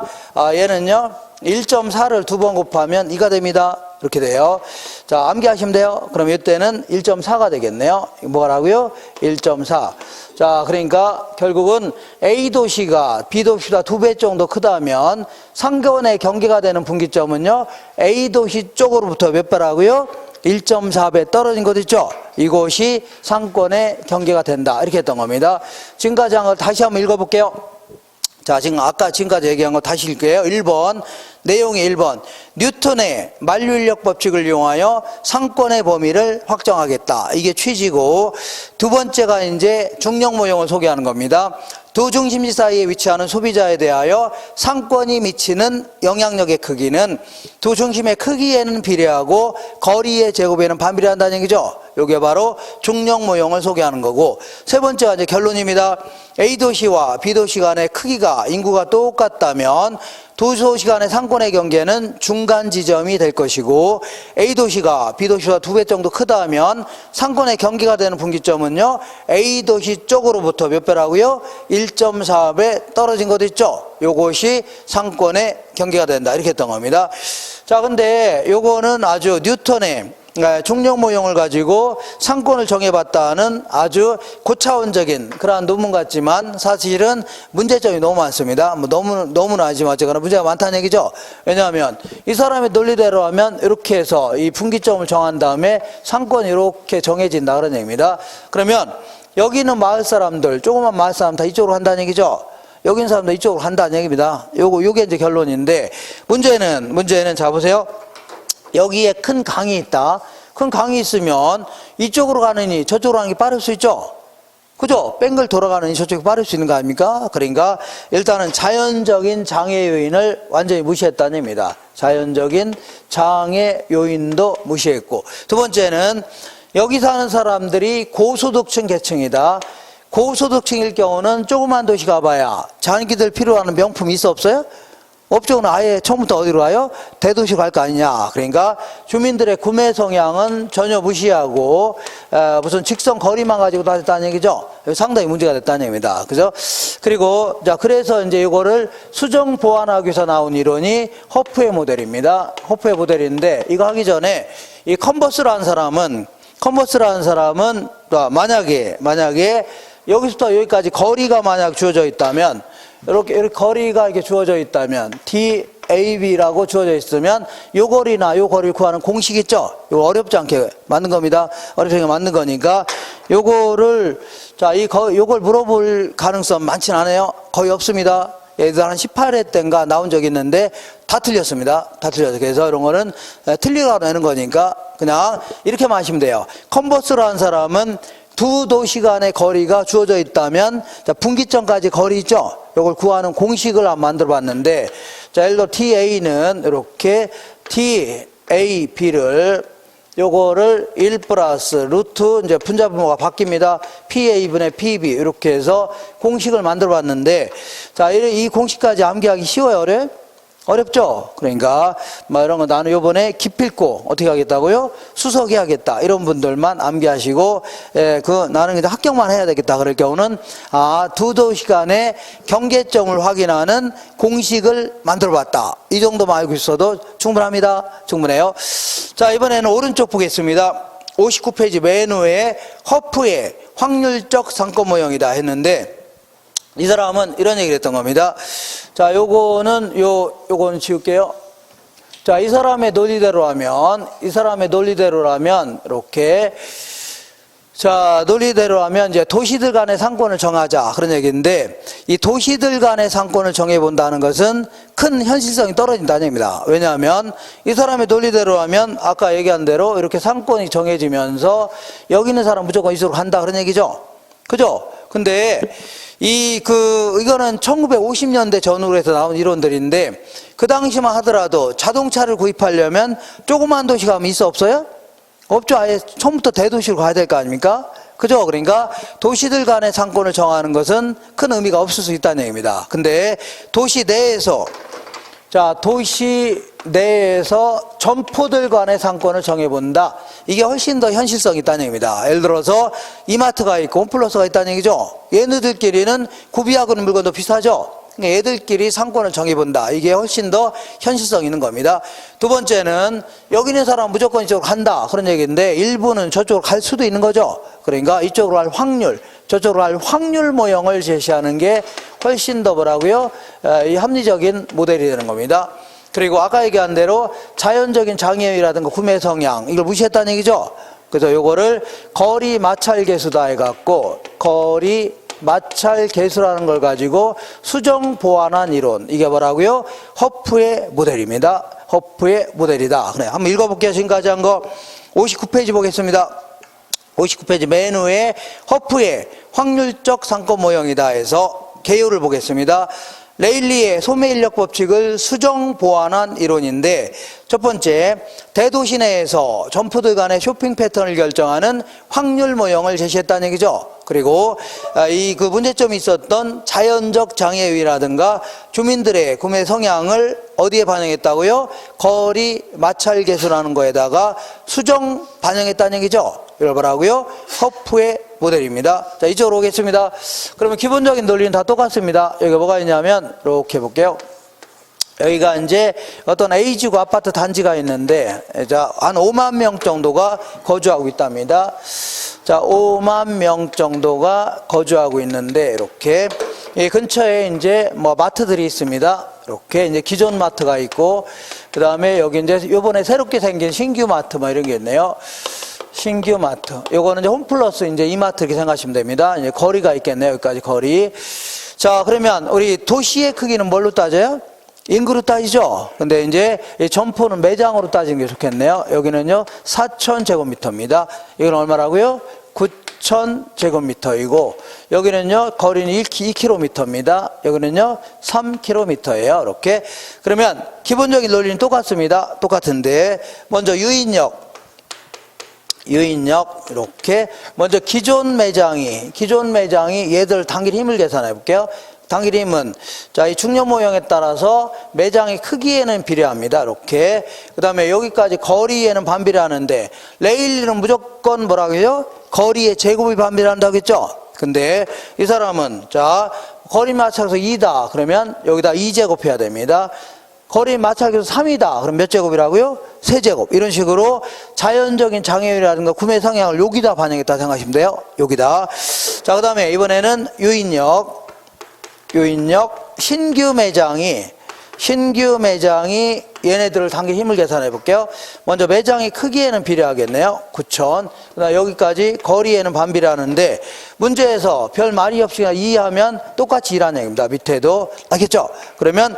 얘는요 1.4를 두 번 곱하면 2가 됩니다. 이렇게 돼요. 자, 암기하시면 돼요. 그럼 이때는 1.4가 되겠네요. 뭐라고요? 1.4. 자, 그러니까 결국은 A 도시가 B 도시보다 2배 정도 크다면 상권의 경계가 되는 분기점은요, A 도시 쪽으로부터 몇 배라고요? 1.4배 떨어진 곳 있죠? 이곳이 상권의 경계가 된다. 이렇게 했던 겁니다. 지금까지 한 걸 다시 한번 읽어볼게요. 자, 지금까지 얘기한 거 다시 읽게요. 1번. 내용이 1번. 뉴턴의 만류인력 법칙을 이용하여 상권의 범위를 확정하겠다. 이게 취지고, 두 번째가 이제 중력 모형을 소개하는 겁니다. 두 중심지 사이에 위치하는 소비자에 대하여 상권이 미치는 영향력의 크기는 두 중심의 크기에는 비례하고 거리의 제곱에는 반비례한다는 얘기죠. 이게 바로 중력 모형을 소개하는 거고, 세 번째가 이제 결론입니다. A 도시와 B 도시 간의 크기가 인구가 똑같다면 두 도시 간의 상권의 경계는 중간 지점이 될 것이고, A 도시가 B 도시보다 2배 정도 크다면 상권의 경계가 되는 분기점은요, A 도시 쪽으로부터 몇 배라고요? 1.4배 떨어진 것도 있죠. 요것이 상권의 경계가 된다. 이렇게 했던 겁니다. 자, 근데 요거는 아주 뉴턴의 중력 모형을 가지고 상권을 정해봤다는 아주 고차원적인 그러한 논문 같지만 사실은 문제점이 너무 많습니다. 뭐 너무는 아니지만 어쨌거나 문제가 많다는 얘기죠. 왜냐하면 이 사람의 논리대로 하면 이렇게 해서 이 분기점을 정한 다음에 상권이 이렇게 정해진다 그런 얘기입니다. 그러면 여기 있는 마을 사람들, 조그만 마을 사람 다 이쪽으로 한다는 얘기죠. 여기 있는 사람도 이쪽으로 한다는 얘기입니다. 요게 이제 결론인데, 문제는 자 보세요. 여기에 큰 강이 있다. 큰 강이 있으면 이쪽으로 가느니 저쪽으로 가는 게 빠를 수 있죠. 그죠? 뺑글 돌아가느니 저쪽이 빠를 수 있는 거 아닙니까? 그러니까 일단은 자연적인 장애 요인을 완전히 무시했다는 얘기입니다. 자연적인 장애 요인도 무시했고, 두 번째는 여기 사는 사람들이 고소득층 계층이다. 고소득층일 경우는 조그만 도시 가봐야 자기들 필요하는 명품이 있어 없어요? 없죠. 아예 처음부터 어디로 가요? 대도시로 갈 거 아니냐. 그러니까 주민들의 구매 성향은 전혀 무시하고 무슨 직선 거리만 가지고 다녔다는 얘기죠. 상당히 문제가 됐다는 얘기입니다. 그죠? 그리고 자, 그래서 이제 이거를 수정 보완하기 위해서 나온 이론이 허프의 모델입니다. 허프의 모델인데, 이거 하기 전에 이 컨버스라는 사람은 만약에 여기서부터 여기까지 거리가 만약 주어져 있다면, 이렇게 거리가 이렇게 주어져 있다면, DAB라고 주어져 있으면, 요 거리나 요 거리를 구하는 공식 있죠? 이거 어렵지 않게 만든 겁니다. 어렵지 않게 만든 거니까, 요거를, 요걸 물어볼 가능성 많진 않아요. 거의 없습니다. 예를 들어 한 18회 때인가 나온 적이 있는데, 다 틀렸습니다. 다 틀렸어요. 그래서 이런 거는 틀리라고 하는 거니까, 그냥 이렇게만 하시면 돼요. 컨버스라는 사람은 두 도시 간의 거리가 주어져 있다면, 자, 분기점까지 거리 있죠? 이걸 구하는 공식을 한번 만들어 봤는데, 자, 예를 들어 TA는 이렇게 TAB를 요거를 1 플러스 루트 이제 분자분모가 바뀝니다. PA분의 PB 이렇게 해서 공식을 만들어 봤는데, 자, 이 공식까지 암기하기 쉬워요? 어려워요? 어렵죠? 그러니까 뭐 이런 거 나는 요번에 기필코 어떻게 하겠다고요? 수석이 하겠다. 이런 분들만 암기하시고, 나는 이제 합격만 해야 되겠다. 그럴 경우는 두 도시 간의 경계점을 확인하는 공식을 만들어 봤다. 이 정도만 알고 있어도 충분합니다. 충분해요. 자, 이번에는 오른쪽 보겠습니다. 59페이지 맨 후에 허프의 확률적 상권 모형이다 했는데, 이 사람은 이런 얘기를 했던 겁니다. 자, 요거는 지울게요. 자, 이 사람의 논리대로라면, 이렇게, 자, 논리대로라면 이제 도시들 간의 상권을 정하자. 그런 얘기인데, 이 도시들 간의 상권을 정해본다는 것은 큰 현실성이 떨어진다는 얘기입니다. 왜냐하면, 이 사람의 논리대로라면, 아까 얘기한 대로 이렇게 상권이 정해지면서, 여기 있는 사람 무조건 이쪽으로 간다. 그런 얘기죠. 그죠? 근데, 이거는 1950년대 전후로 해서 나온 이론들인데, 그 당시만 하더라도 자동차를 구입하려면 조그만 도시 가면 있어 없어요? 없죠. 아예 처음부터 대도시로 가야 될 거 아닙니까? 그죠? 그러니까 도시들 간의 상권을 정하는 것은 큰 의미가 없을 수 있다는 얘기입니다. 근데 도시 내에서 점포들 간의 상권을 정해본다. 이게 훨씬 더 현실성이 있다는 얘기입니다. 예를 들어서 이마트가 있고 홈플러스가 있다는 얘기죠. 얘네들끼리는 구비하고 있는 물건도 비슷하죠. 그러니까 얘들끼리 상권을 정해본다. 이게 훨씬 더 현실성 있는 겁니다. 두 번째는 여기 있는 사람은 무조건 이쪽으로 간다. 그런 얘기인데 일부는 저쪽으로 갈 수도 있는 거죠. 그러니까 이쪽으로 갈 확률, 저쪽으로 갈 확률 모형을 제시하는 게 훨씬 더 뭐라고요? 이 합리적인 모델이 되는 겁니다. 그리고 아까 얘기한 대로 자연적인 장애율이라든가 구매 성향 이걸 무시했다는 얘기죠. 그래서 요거를 거리 마찰 계수다 해갖고 거리 마찰 계수라는 걸 가지고 수정 보완한 이론, 이게 뭐라고요? 허프의 모델입니다. 허프의 모델이다. 그래, 한번 읽어볼게요. 지금까지 한 거 59페이지 보겠습니다. 59페이지 맨 위에 허프의 확률적 상권 모형이다 해서 개요를 보겠습니다. 레일리의 소매인력 법칙을 수정 보완한 이론인데, 첫 번째, 대도시 내에서 점포들 간의 쇼핑 패턴을 결정하는 확률 모형을 제시했다는 얘기죠. 그리고 이 그 문제점이 있었던 자연적 장애율이라든가 주민들의 구매 성향을 어디에 반영했다고요? 거리 마찰 계수라는 거에다가 수정 반영했다는 얘기죠. 이걸 뭐라고요? 허프의 모델입니다. 자, 이쪽으로 오겠습니다. 그러면 기본적인 논리는 다 똑같습니다. 여기 뭐가 있냐면 이렇게 볼게요. 여기가 이제 어떤 A지구 아파트 단지가 있는데, 자, 한 5만 명 정도가 거주하고 있답니다. 자, 5만 명 정도가 거주하고 있는데, 이렇게 이 근처에 이제 뭐 마트들이 있습니다. 이렇게 이제 기존 마트가 있고, 그 다음에 여기 이제 요번에 새롭게 생긴 신규 마트 뭐 이런 게 있네요. 신규 마트. 요거는 이제 홈플러스 이제 이마트 이렇게 생각하시면 됩니다. 이제 거리가 있겠네요. 여기까지 거리. 자, 그러면 우리 도시의 크기는 뭘로 따져요? 인구로 따지죠. 근데 이제 이 점포는 매장으로 따지는 게 좋겠네요. 여기는요 4,000제곱미터입니다. 이건 얼마라고요? 9,000제곱미터이고, 여기는요 거리는 2km입니다. 여기는요 3km예요. 이렇게. 그러면 기본적인 논리는 똑같습니다. 똑같은데, 먼저 유인력 이렇게 먼저 기존 매장이 얘들 당길 힘을 계산해 볼게요. 당길 힘은, 자, 이 중력 모형에 따라서 매장의 크기에는 비례합니다. 이렇게. 그 다음에 여기까지 거리에는 반비례하는데, 레일리는 무조건 뭐라고 해요? 거리의 제곱이 반비례한다고 했죠? 근데 이 사람은, 자, 거리 맞춰서 2다. 그러면 여기다 2제곱 해야 됩니다. 거리 마찰계수 3이다. 그럼 몇 제곱이라고요? 3제곱. 이런 식으로 자연적인 장애율이라든가 구매 성향을 여기다 반영했다 생각하시면 돼요. 여기다. 자, 그 다음에 이번에는 유인력. 신규 매장이 얘네들을 당길 힘을 계산해 볼게요. 먼저 매장의 크기에는 비례하겠네요. 9,000. 그다음 여기까지 거리에는 반비례하는데, 문제에서 별 말이 없이 이해하면 똑같이 일하는 얘기입니다. 밑에도. 알겠죠? 그러면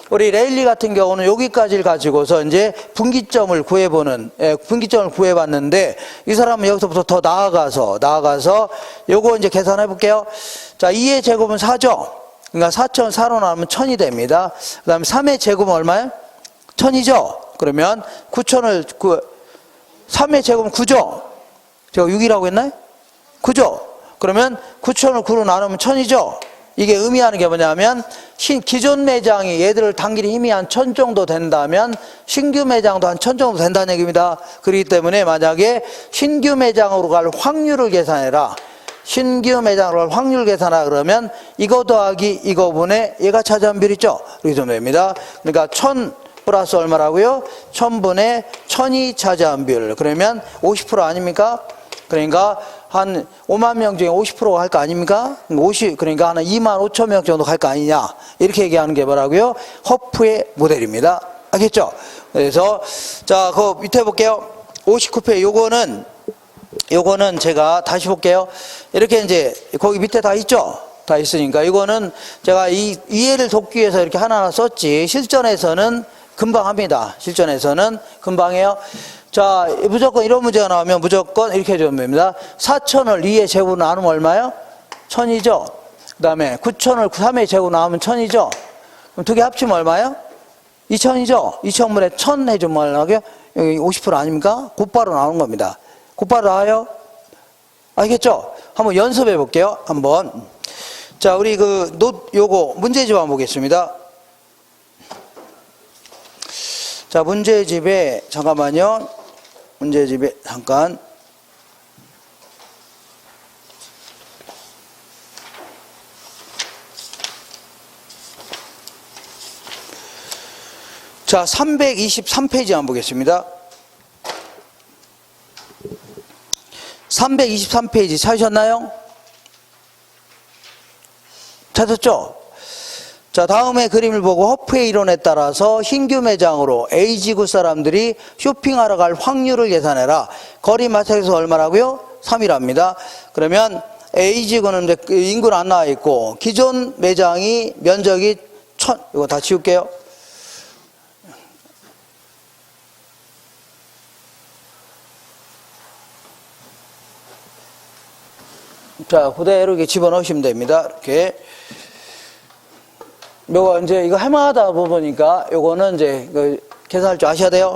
우리 레일리 같은 경우는 여기까지를 가지고서 이제 분기점을 구해봤는데, 이 사람은 여기서부터 더 나아가서 요거 이제 계산해 볼게요. 자, 2의 제곱은 4죠? 그러니까 4,000, 4로 나누면 1,000이 됩니다. 그 다음에 3의 제곱은 얼마예요? 1,000이죠? 그러면 9,000을, 3의 제곱은 9죠? 제가 6이라고 했나요? 9죠? 그러면 9,000을 9로 나누면 1,000이죠? 이게 의미하는 게 뭐냐면, 기존 매장이 얘들을 당길 힘이 한 1,000 정도 된다면 신규 매장도 한 1,000 정도 된다는 얘기입니다. 그렇기 때문에 만약에 신규 매장으로 갈 확률을 계산해라, 신규 매장으로 갈 확률 계산하라 그러면 이거 더하기 이거분의 얘가 차지한 비율이죠. 이렇게 되면 됩니다. 그러니까 1,000 플러스 얼마라고요? 1,000분의 1,000이 차지한 비율. 그러면 50% 아닙니까? 그러니까 한 5만 명 중에 50%가 할 거 아닙니까? 그러니까 한 2만 5천 명 정도 갈 거 아니냐. 이렇게 얘기하는 게 뭐라고요? 허프의 모델입니다. 알겠죠? 그래서, 자, 그 밑에 볼게요. 59페이지. 요거는 제가 다시 볼게요. 이렇게 이제 거기 밑에 다 있죠? 다 있으니까 이거는 제가 이 이해를 돕기 위해서 이렇게 하나하나 썼지, 실전에서는 금방 합니다. 실전에서는 금방해요. 자, 무조건 이런 문제가 나오면 무조건 이렇게 해주면 됩니다. 4,000을 2의 제곱 나누면 얼마요? 1,000이죠? 그 다음에 9,000을 3의 제곱 나누면 1,000이죠? 그럼 두 개 합치면 얼마요? 2,000이죠? 2,000분의 1,000 해주면 얼마요? 여기 50% 아닙니까? 곧바로 나오는 겁니다. 곧바로 나와요? 알겠죠? 한번 연습해 볼게요. 한번. 자, 우리 요거 문제집 한번 보겠습니다. 자, 문제집에, 잠깐만요. 문제집에, 잠깐. 자, 323페이지 한번 보겠습니다. 323페이지 찾으셨나요? 찾았죠? 자, 다음에 그림을 보고 허프의 이론에 따라서 신규 매장으로 A지구 사람들이 쇼핑하러 갈 확률을 계산해라. 거리 마찰에서 얼마라고요? 3이랍니다. 그러면 A지구는 이제 인구는 안 나와 있고, 기존 매장이 면적이 1000, 이거 다 지울게요. 자, 그대로 이렇게 집어넣으시면 됩니다. 이렇게. 요거 이제 이거 할만하다 보니까 요거는 이제 계산할 줄 아셔야 돼요.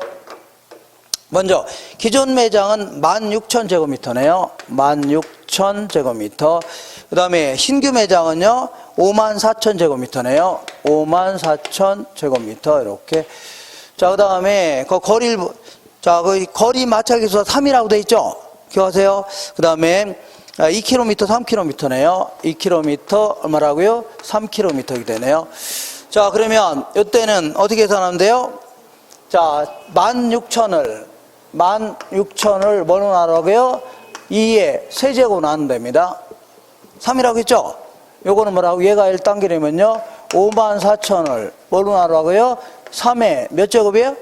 먼저 기존 매장은 16,000제곱미터네요. 16,000제곱미터. 그 다음에 신규 매장은요 54,000제곱미터네요. 54,000제곱미터 이렇게. 자, 그 다음에 그 거리를 자, 그 거리 마찰계수가 3이라고 돼 있죠. 기억하세요. 그 다음에 2km, 3km네요. 2km 얼마라고요? 3km이 되네요. 자, 그러면 이때는 어떻게 계산하면 돼요? 자, 16,000을 뭐로 나누라고요? 2에 세제곱 나누면 됩니다. 3이라고 했죠? 요거는 뭐라고? 얘가 1단계라면요 54,000을 뭐로 나누라고요? 3에 몇 제곱이에요?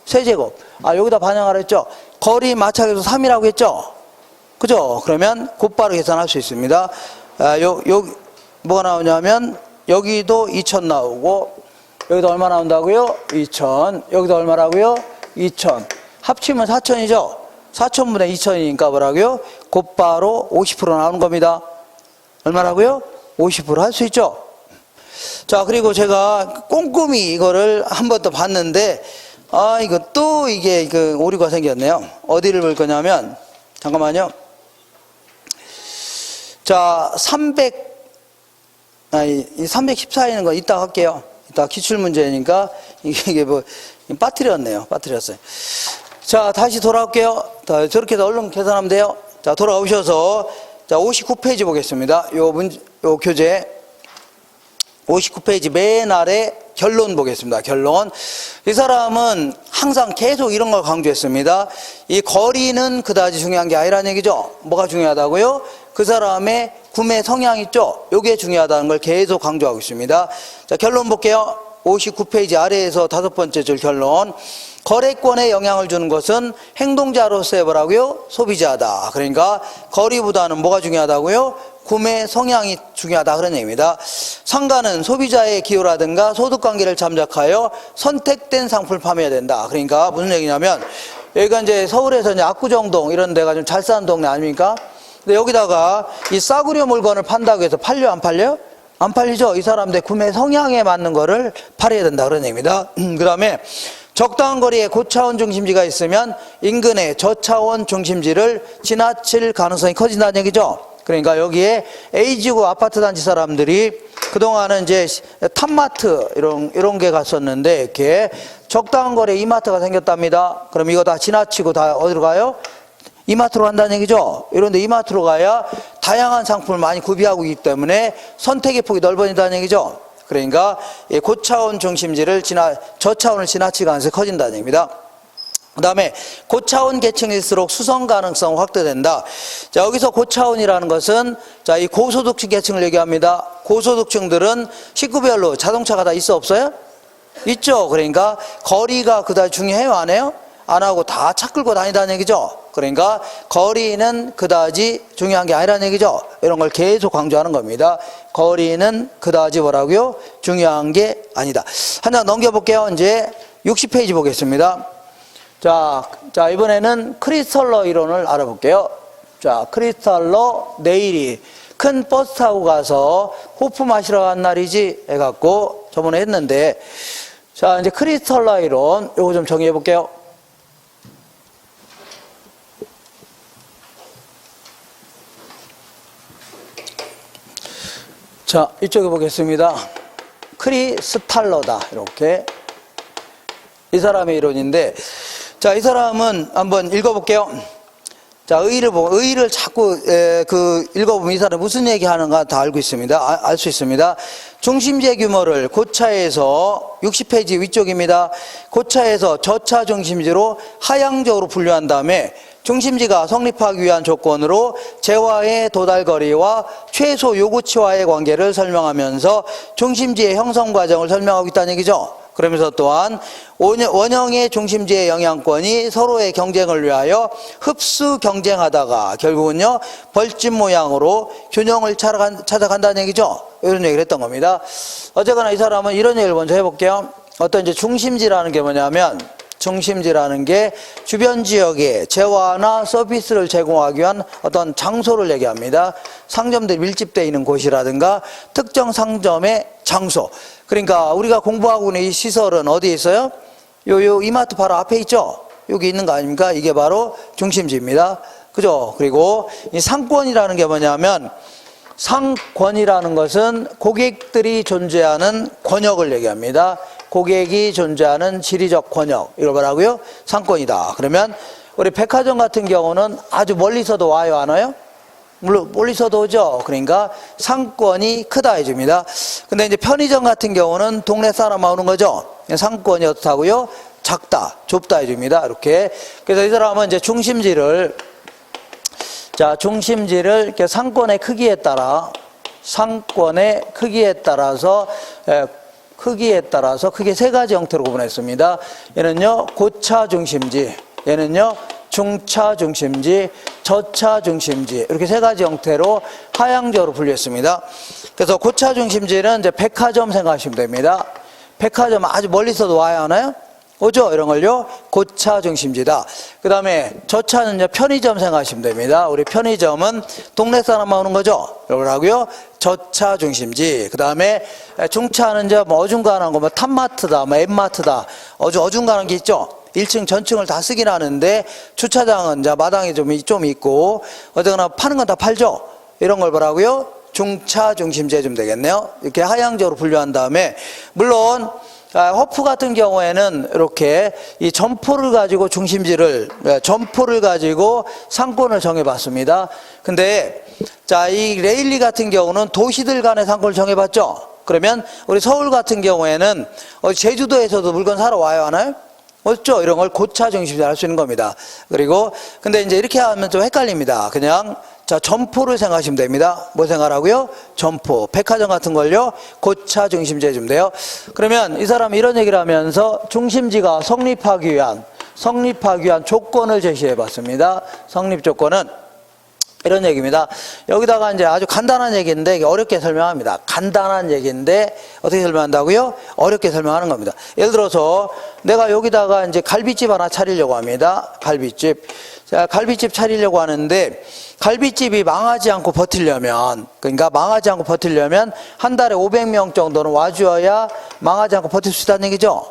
세제곱. 아, 여기다 반영하라 했죠? 거리 마찰계수 3이라고 했죠? 그죠? 그러면 곧바로 계산할 수 있습니다. 뭐가 나오냐면, 여기도 2,000 나오고, 여기도 얼마 나온다고요? 2,000. 여기도 얼마라고요? 2,000. 합치면 4,000이죠? 4,000분의 2,000이니까 뭐라고요? 곧바로 50% 나오는 겁니다. 얼마라고요? 50% 할 수 있죠? 자, 그리고 제가 꼼꼼히 이거를 한 번 더 봤는데, 아, 이거 또 이게 오류가 생겼네요. 어디를 볼 거냐면, 잠깐만요. 자, 314 있는 거 이따 할게요. 이따 기출문제니까, 이게 빠뜨렸네요. 빠뜨렸어요. 자, 다시 돌아올게요. 저렇게 해서 얼른 계산하면 돼요. 자, 돌아오셔서, 자, 59페이지 보겠습니다. 요 교재. 59페이지 맨 아래 결론 보겠습니다. 결론. 이 사람은 항상 계속 이런 걸 강조했습니다. 이 거리는 그다지 중요한 게 아니라는 얘기죠. 뭐가 중요하다고요? 그 사람의 구매 성향 있죠? 요게 중요하다는 걸 계속 강조하고 있습니다. 자, 결론 볼게요. 59페이지 아래에서 5번째 줄 결론. 거래권에 영향을 주는 것은 행동자로서의 뭐라고요? 소비자다. 그러니까 거리보다는 뭐가 중요하다고요? 구매 성향이 중요하다 그런 얘기입니다. 상가는 소비자의 기호라든가 소득관계를 잠적하여 선택된 상품을 판매해야 된다. 그러니까 무슨 얘기냐면, 여기가 이제 서울에서 이제 압구정동 이런 데가 좀 잘 사는 동네 아닙니까? 근데 여기다가 이 싸구려 물건을 판다고 해서 팔려 안 팔려요? 안 팔리죠. 이 사람들 구매 성향에 맞는 거를 팔아야 된다 그런 얘기입니다. 그 다음에 적당한 거리에 고차원 중심지가 있으면 인근의 저차원 중심지를 지나칠 가능성이 커진다는 얘기죠. 그러니까 여기에 A지구 아파트 단지 사람들이 그동안은 이제 탑마트 이런 게 갔었는데, 이렇게 적당한 거리에 이마트가 생겼답니다. 그럼 이거 다 지나치고 다 어디로 가요? 이마트로 간다는 얘기죠. 이런데 이마트로 가야 다양한 상품을 많이 구비하고 있기 때문에 선택의 폭이 넓어진다는 얘기죠. 그러니까 고차원 중심지를 저차원을 지나치게 가능성이 커진다는 얘기입니다. 그 다음에 고차원 계층일수록 수성 가능성 확대된다. 자, 여기서 고차원이라는 것은, 자, 이 고소득층 계층을 얘기합니다. 고소득층들은 식구별로 자동차가 다 있어 없어요? 있죠. 그러니까 거리가 그다지 중요해요 안 해요? 안 하고 다 차 끌고 다니다는 얘기죠. 그러니까 거리는 그다지 중요한 게 아니라는 얘기죠. 이런 걸 계속 강조하는 겁니다. 거리는 그다지 뭐라고요? 중요한 게 아니다. 한 장 넘겨볼게요. 이제 60페이지 보겠습니다. 자, 이번에는 크리스탈러 이론을 알아볼게요. 자, 크리스탈러 내일이 큰 버스 타고 가서 호프 마시러 간 날이지 해갖고 저번에 했는데, 자, 이제 크리스탈러 이론 요거 좀 정의해 볼게요. 자, 이쪽에 보겠습니다. 크리스탈러다. 이렇게. 이 사람의 이론인데, 자, 이 사람은 한번 읽어볼게요. 자, 의의를 자꾸 읽어보면 이 사람이 무슨 얘기 하는가 다 알고 있습니다. 알 수 있습니다. 중심지의 규모를 고차에서 60페이지 위쪽입니다. 고차에서 저차 중심지로 하향적으로 분류한 다음에 중심지가 성립하기 위한 조건으로 재화의 도달거리와 최소 요구치와의 관계를 설명하면서 중심지의 형성 과정을 설명하고 있다는 얘기죠. 그러면서 또한 원형의 중심지의 영향권이 서로의 경쟁을 위하여 흡수 경쟁하다가 결국은요 벌집 모양으로 균형을 찾아간다는 얘기죠. 이런 얘기를 했던 겁니다. 어쨌거나 이 사람은 이런 얘기를 먼저 해볼게요. 어떤 이제 중심지라는 게 뭐냐면, 중심지라는 게 주변 지역에 재화나 서비스를 제공하기 위한 어떤 장소를 얘기합니다. 상점들이 밀집되어 있는 곳이라든가 특정 상점의 장소. 그러니까 우리가 공부하고 있는 이 시설은 어디에 있어요? 요 이마트 바로 앞에 있죠? 여기 있는 거 아닙니까? 이게 바로 중심지입니다. 그죠? 그리고 이 상권이라는 게 뭐냐면, 상권이라는 것은 고객들이 존재하는 권역을 얘기합니다. 고객이 존재하는 지리적 권역, 이걸 뭐라고요? 상권이다. 그러면 우리 백화점 같은 경우는 아주 멀리서도 와요, 안 와요? 물론 멀리서도 오죠. 그러니까 상권이 크다 해줍니다. 근데 이제 편의점 같은 경우는 동네 사람만 오는 거죠. 상권이 어떻다고요? 작다, 좁다 해줍니다. 이렇게. 그래서 이 사람은 이제 중심지를 이렇게 상권의 크기에 따라서 크게 세 가지 형태로 구분했습니다. 얘는요 고차 중심지, 얘는요 중차 중심지, 저차 중심지, 이렇게 세 가지 형태로 하향적으로 분류했습니다. 그래서 고차 중심지는 이제 백화점 생각하시면 됩니다. 백화점 아주 멀리서도 와야 하나요? 오죠? 이런 걸요 고차 중심지다. 그 다음에 저차는 이제 편의점 생각하시면 됩니다. 우리 편의점은 동네 사람만 오는 거죠. 이러고요 저차 중심지. 그 다음에 중차는 이제 뭐 어중간한 거, 뭐 탑마트다, 뭐 엠마트다, 어중간한 게 있죠. 1층 전층을 다 쓰긴 하는데 주차장은 이제 마당에 좀 있고 어쨌거나 파는 건 다 팔죠. 이런 걸 뭐라고요? 중차 중심지 해주면 되겠네요. 이렇게 하향적으로 분류한 다음에, 물론 허프 같은 경우에는 이렇게 이 점포를 가지고 점포를 가지고 상권을 정해봤습니다. 근데 이 레일리 같은 경우는 도시들 간의 상권을 정해봤죠. 그러면 우리 서울 같은 경우에는 제주도에서도 물건 사러 와요, 하나요? 없죠? 이런 걸 고차 중심지로 할 수 있는 겁니다. 그리고 근데 이제 이렇게 하면 좀 헷갈립니다. 그냥 점포를 생각하시면 됩니다. 뭐 생각하라고요? 점포. 백화점 같은 걸요 고차 중심지 해주면 돼요. 그러면 이 사람이 이런 얘기를 하면서 중심지가 성립하기 위한 조건을 제시해 봤습니다. 성립 조건은 이런 얘기입니다. 여기다가 이제 아주 간단한 얘기인데 어렵게 설명합니다. 간단한 얘기인데 어떻게 설명한다고요? 어렵게 설명하는 겁니다. 예를 들어서 내가 여기다가 이제 갈비집 하나 차리려고 합니다. 갈비집. 자, 갈비집 차리려고 하는데 갈비집이 망하지 않고 버티려면 한 달에 500명 정도는 와주어야 망하지 않고 버틸 수 있다는 얘기죠.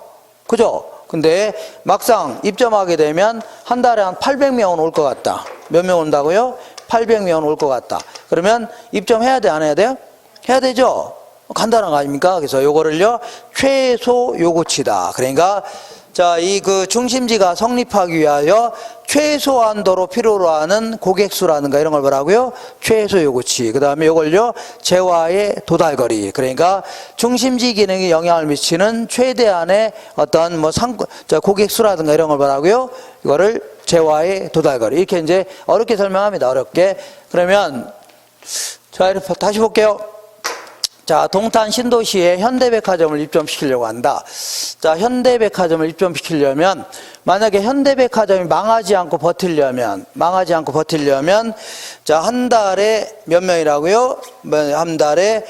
그죠? 근데 막상 입점하게 되면 한 달에 한 800명은 올 것 같다. 몇 명 온다고요? 800명 올 것 같다. 그러면 입점해야 돼, 안 해야 돼요? 해야 되죠. 간단한 거 아닙니까? 그래서 요거를요 최소 요구치다. 그러니까 이 중심지가 성립하기 위하여 최소한도로 필요로 하는 고객수라든가 이런 걸 뭐라고요? 최소 요구치. 그 다음에 요걸요 재화의 도달거리. 그러니까 중심지 기능에 영향을 미치는 최대한의 어떤 고객수라든가 이런 걸 뭐라고요? 이거를 재화의 도달거리. 이렇게 이제 어렵게 설명합니다. 어렵게. 그러면 이렇게 다시 볼게요. 동탄 신도시에 현대백화점을 입점시키려고 한다. 현대백화점을 입점시키려면 만약에 현대백화점이 망하지 않고 버티려면 한 달에 몇 명이라고요? 한 달에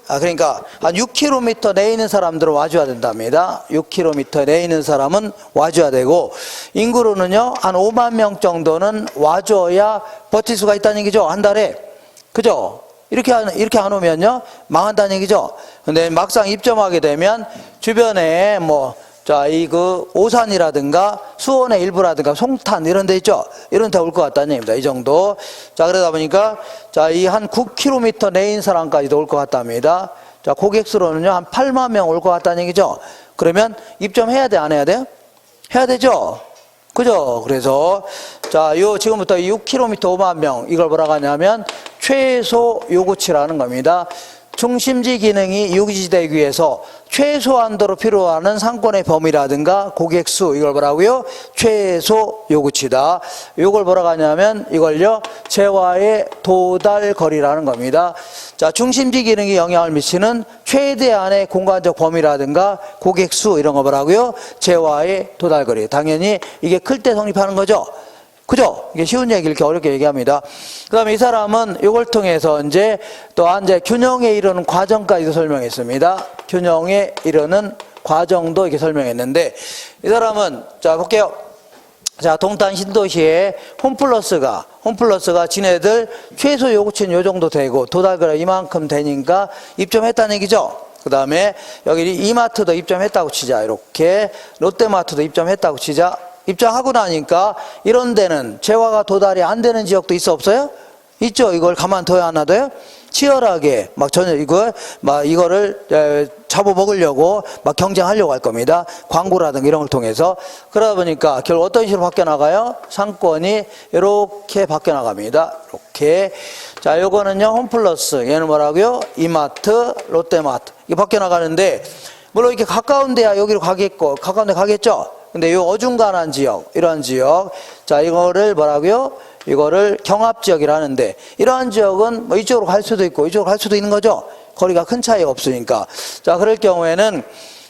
그러니까 한 6km 내에 있는 사람들은 와줘야 된답니다. 6km 내에 있는 사람은 와줘야 되고, 인구로는요 한 5만 명 정도는 와줘야 버틸 수가 있다는 얘기죠. 한 달에. 그죠? 이렇게 안 오면요 망한다는 얘기죠. 근데 막상 입점하게 되면 주변에 오산이라든가 수원의 일부라든가 송탄 이런 데 있죠. 이런 데 올 것 같다는 얘기입니다. 이 정도. 그러다 보니까 이 한 9km 내인 사람까지도 올 것 같답니다. 고객수로는요 한 8만 명 올 것 같다는 얘기죠. 그러면 입점해야 돼, 안 해야 돼요? 해야 되죠. 그죠? 그래서 지금부터 6km 5만 명, 이걸 뭐라고 하냐면 최소 요구치라는 겁니다. 중심지 기능이 유지되기 위해서 최소한도로 필요하는 상권의 범위라든가 고객수, 이걸 뭐라고요? 최소 요구치다. 이걸 뭐라고 하냐면 이걸요, 재화의 도달거리라는 겁니다. 자, 중심지 기능이 영향을 미치는 최대한의 공간적 범위라든가 고객수, 이런 거 뭐라고요? 재화의 도달거리. 당연히 이게 클 때 성립하는 거죠. 그죠? 이게 쉬운 얘기 이렇게 어렵게 얘기합니다. 그 다음에 이 사람은 이걸 통해서 이제 또한 이제 균형에 이르는 과정까지도 설명했습니다. 균형에 이르는 과정도 이렇게 설명했는데, 이 사람은, 자, 볼게요. 자, 동탄 신도시에 홈플러스가 지네들 최소 요구치는 요 정도 되고 도달거리가 이만큼 되니까 입점했다는 얘기죠. 그 다음에 여기 이마트도 입점했다고 치자. 이렇게 롯데마트도 입점했다고 치자. 입장하고 나니까 이런 데는 재화가 도달이 안 되는 지역도 있어 없어요? 있죠. 이걸 가만둬야 하나 돼요? 치열하게 막 전혀 이거를 잡아먹으려고 막 경쟁하려고 할 겁니다. 광고라든가 이런 걸 통해서. 그러다 보니까 결국 어떤 식으로 바뀌어 나가요? 상권이 이렇게 바뀌어 나갑니다. 이렇게. 자, 요거는요, 홈플러스. 얘는 뭐라고요? 이마트, 롯데마트. 이게 바뀌어 나가는데, 물론 이렇게 가까운 데야 여기로 가겠고, 가까운 데 가겠죠? 근데 이 어중간한 지역, 이런 지역, 자, 이거를 뭐라고요? 이거를 경합지역이라 하는데, 이러한 지역은 뭐 이쪽으로 갈 수도 있고 이쪽으로 갈 수도 있는 거죠. 거리가 큰 차이가 없으니까. 자, 그럴 경우에는,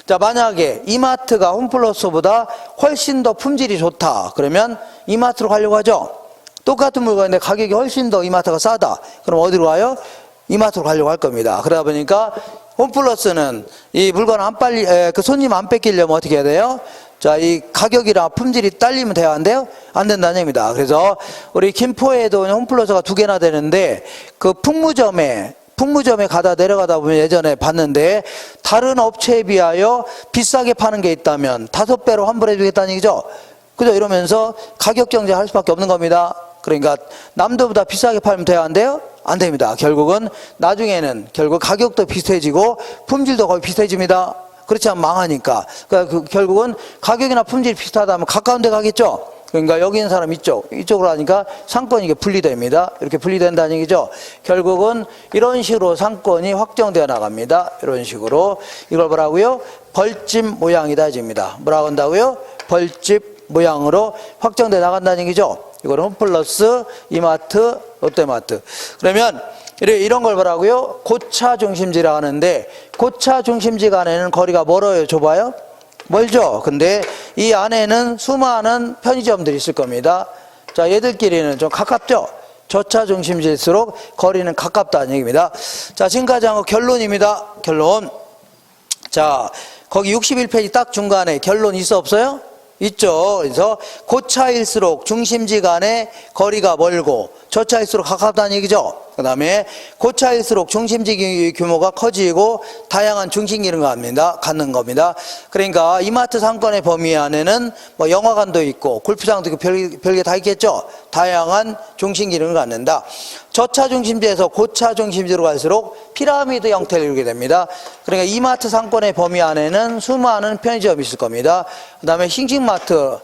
자, 만약에 이마트가 홈플러스보다 훨씬 더 품질이 좋다 그러면 이마트로 가려고 하죠. 똑같은 물건인데 가격이 훨씬 더 이마트가 싸다 그럼 어디로 가요? 이마트로 가려고 할 겁니다. 그러다 보니까 홈플러스는 이 물건 그 손님 안 뺏기려면 어떻게 해야 돼요? 자, 이 가격이랑 품질이 딸리면 돼야 안 돼요? 안 된다는 얘기입니다. 그래서 우리 김포에도 홈플러스가 2개나 되는데, 그 풍무점에 가다 내려가다 보면 예전에 봤는데, 다른 업체에 비하여 비싸게 파는 게 있다면 5배로 환불해 주겠다는 얘기죠. 그죠? 이러면서 가격 경쟁할 수밖에 없는 겁니다. 그러니까 남들보다 비싸게 팔면 돼야 안 돼요? 안 됩니다. 결국은 나중에는 결국 가격도 비슷해지고 품질도 거의 비슷해집니다. 그렇지 않으면 망하니까. 그러니까 결국은 가격이나 품질이 비슷하다면 가까운 데 가겠죠. 그러니까 여기 있는 사람 이쪽으로 하니까 상권이 이게 분리됩니다. 이렇게 분리된다는 얘기죠. 결국은 이런 식으로 상권이 확정되어 나갑니다. 이런 식으로. 이걸 뭐라고요? 벌집 모양이다 해줍니다. 뭐라고 한다고요? 벌집 모양으로 확정되어 나간다는 얘기죠. 이거는 홈플러스, 이마트, 롯데마트. 그러면 이런 걸 뭐라고요? 고차 중심지라 하는데, 고차 중심지 간에는 거리가 멀어요? 좁아요? 멀죠? 근데 이 안에는 수많은 편의점들이 있을 겁니다. 자, 얘들끼리는 좀 가깝죠? 저차 중심지일수록 거리는 가깝다는 얘기입니다. 자, 지금까지 한 거 결론입니다. 결론. 자, 거기 61페이지 딱 중간에 결론 있어 없어요? 있죠. 그래서 고차일수록 중심지 간의 거리가 멀고 저차일수록 가깝다는 얘기죠. 그 다음에 고차일수록 중심지 규모가 커지고 다양한 중심 기능을 갖는 겁니다. 그러니까 이마트 상권의 범위 안에는 뭐 영화관도 있고 골프장도 있고 별게 다 있겠죠. 다양한 중심 기능을 갖는다. 저차 중심지에서 고차 중심지로 갈수록 피라미드 형태를 이루게 됩니다. 그러니까 이마트 상권의 범위 안에는 수많은 편의점이 있을 겁니다. 그 다음에 싱싱마트,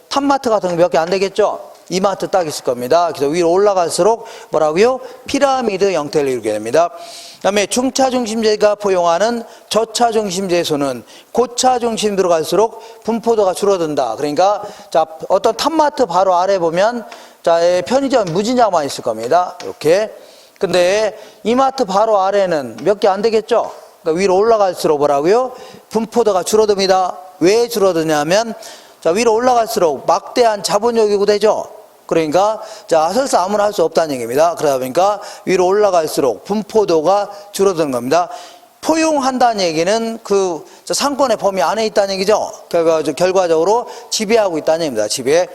탑마트 같은 거 몇 개 안 되겠죠. 이마트 딱 있을 겁니다. 그래서 위로 올라갈수록 뭐라고요? 피라미드 형태를 이루게 됩니다. 그 다음에 중차 중심지가 포용하는 저차 중심지의 수는 고차 중심지로 갈수록 분포도가 줄어든다. 그러니까 자, 어떤 탑마트 바로 아래 보면 자, 편의점 무진장만 있을 겁니다. 이렇게. 근데 이마트 바로 아래는 몇 개 안 되겠죠? 그러니까 위로 올라갈수록 뭐라고요? 분포도가 줄어듭니다. 왜 줄어드냐면 자, 위로 올라갈수록 막대한 자본 요구가 되죠. 그러니까 자, 설사 아무나 할 수 없다는 얘기입니다. 그러다 보니까 위로 올라갈수록 분포도가 줄어드는 겁니다. 포용한다는 얘기는 그 상권의 범위 안에 있다는 얘기죠. 결과적으로 지배하고 있다는 얘기입니다. 지배.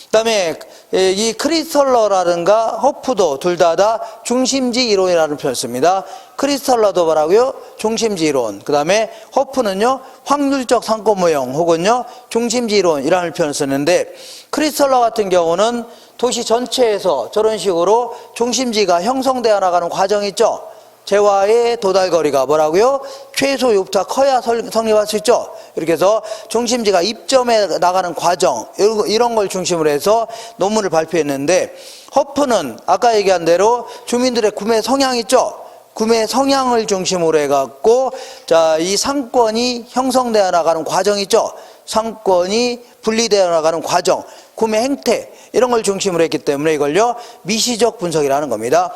그다음에 이 크리스털러라든가 허프도 둘 다 중심지 이론이라는 표현을 씁니다. 크리스털러도 뭐라고요? 중심지 이론. 그다음에 허프는요 확률적 상권 모형 혹은요 중심지 이론이라는 표현을 쓰는데, 크리스털러 같은 경우는 도시 전체에서 저런 식으로 중심지가 형성되어 나가는 과정이 있죠. 재화의 도달거리가 뭐라고요? 최소 요구가 커야 성립할 수 있죠. 이렇게 해서 중심지가 입점해 나가는 과정, 이런 걸 중심으로 해서 논문을 발표했는데, 허프는 아까 얘기한 대로 주민들의 구매 성향이 있죠. 구매 성향을 중심으로 해갖고 자, 이 상권이 형성되어 나가는 과정 있죠. 상권이 분리되어 나가는 과정, 구매 행태 이런 걸 중심으로 했기 때문에 이걸요 미시적 분석이라는 겁니다.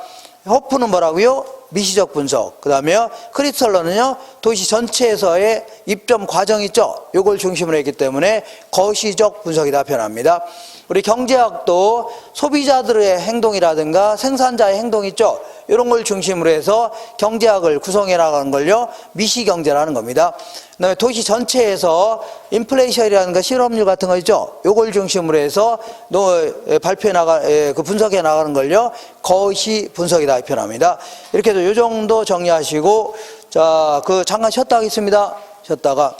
허프는 뭐라고요? 미시적 분석. 그 다음에 크리스털러는요 도시 전체에서의 입점 과정 있죠. 요걸 중심으로 했기 때문에 거시적 분석이다 표현합니다. 우리 경제학도 소비자들의 행동이라든가 생산자의 행동 있죠. 이런 걸 중심으로 해서 경제학을 구성해 나가는 걸요 미시경제라는 겁니다. 그다음에 도시 전체에서 인플레이션이라든가 실업률 같은 거 있죠. 요걸 중심으로 해서 발표해 나가 그 분석해 나가는 걸요 거시 분석이다 표현합니다. 이렇게 해서 요 정도 정리하시고 자, 그 잠깐 쉬었다 하겠습니다. 쉬었다가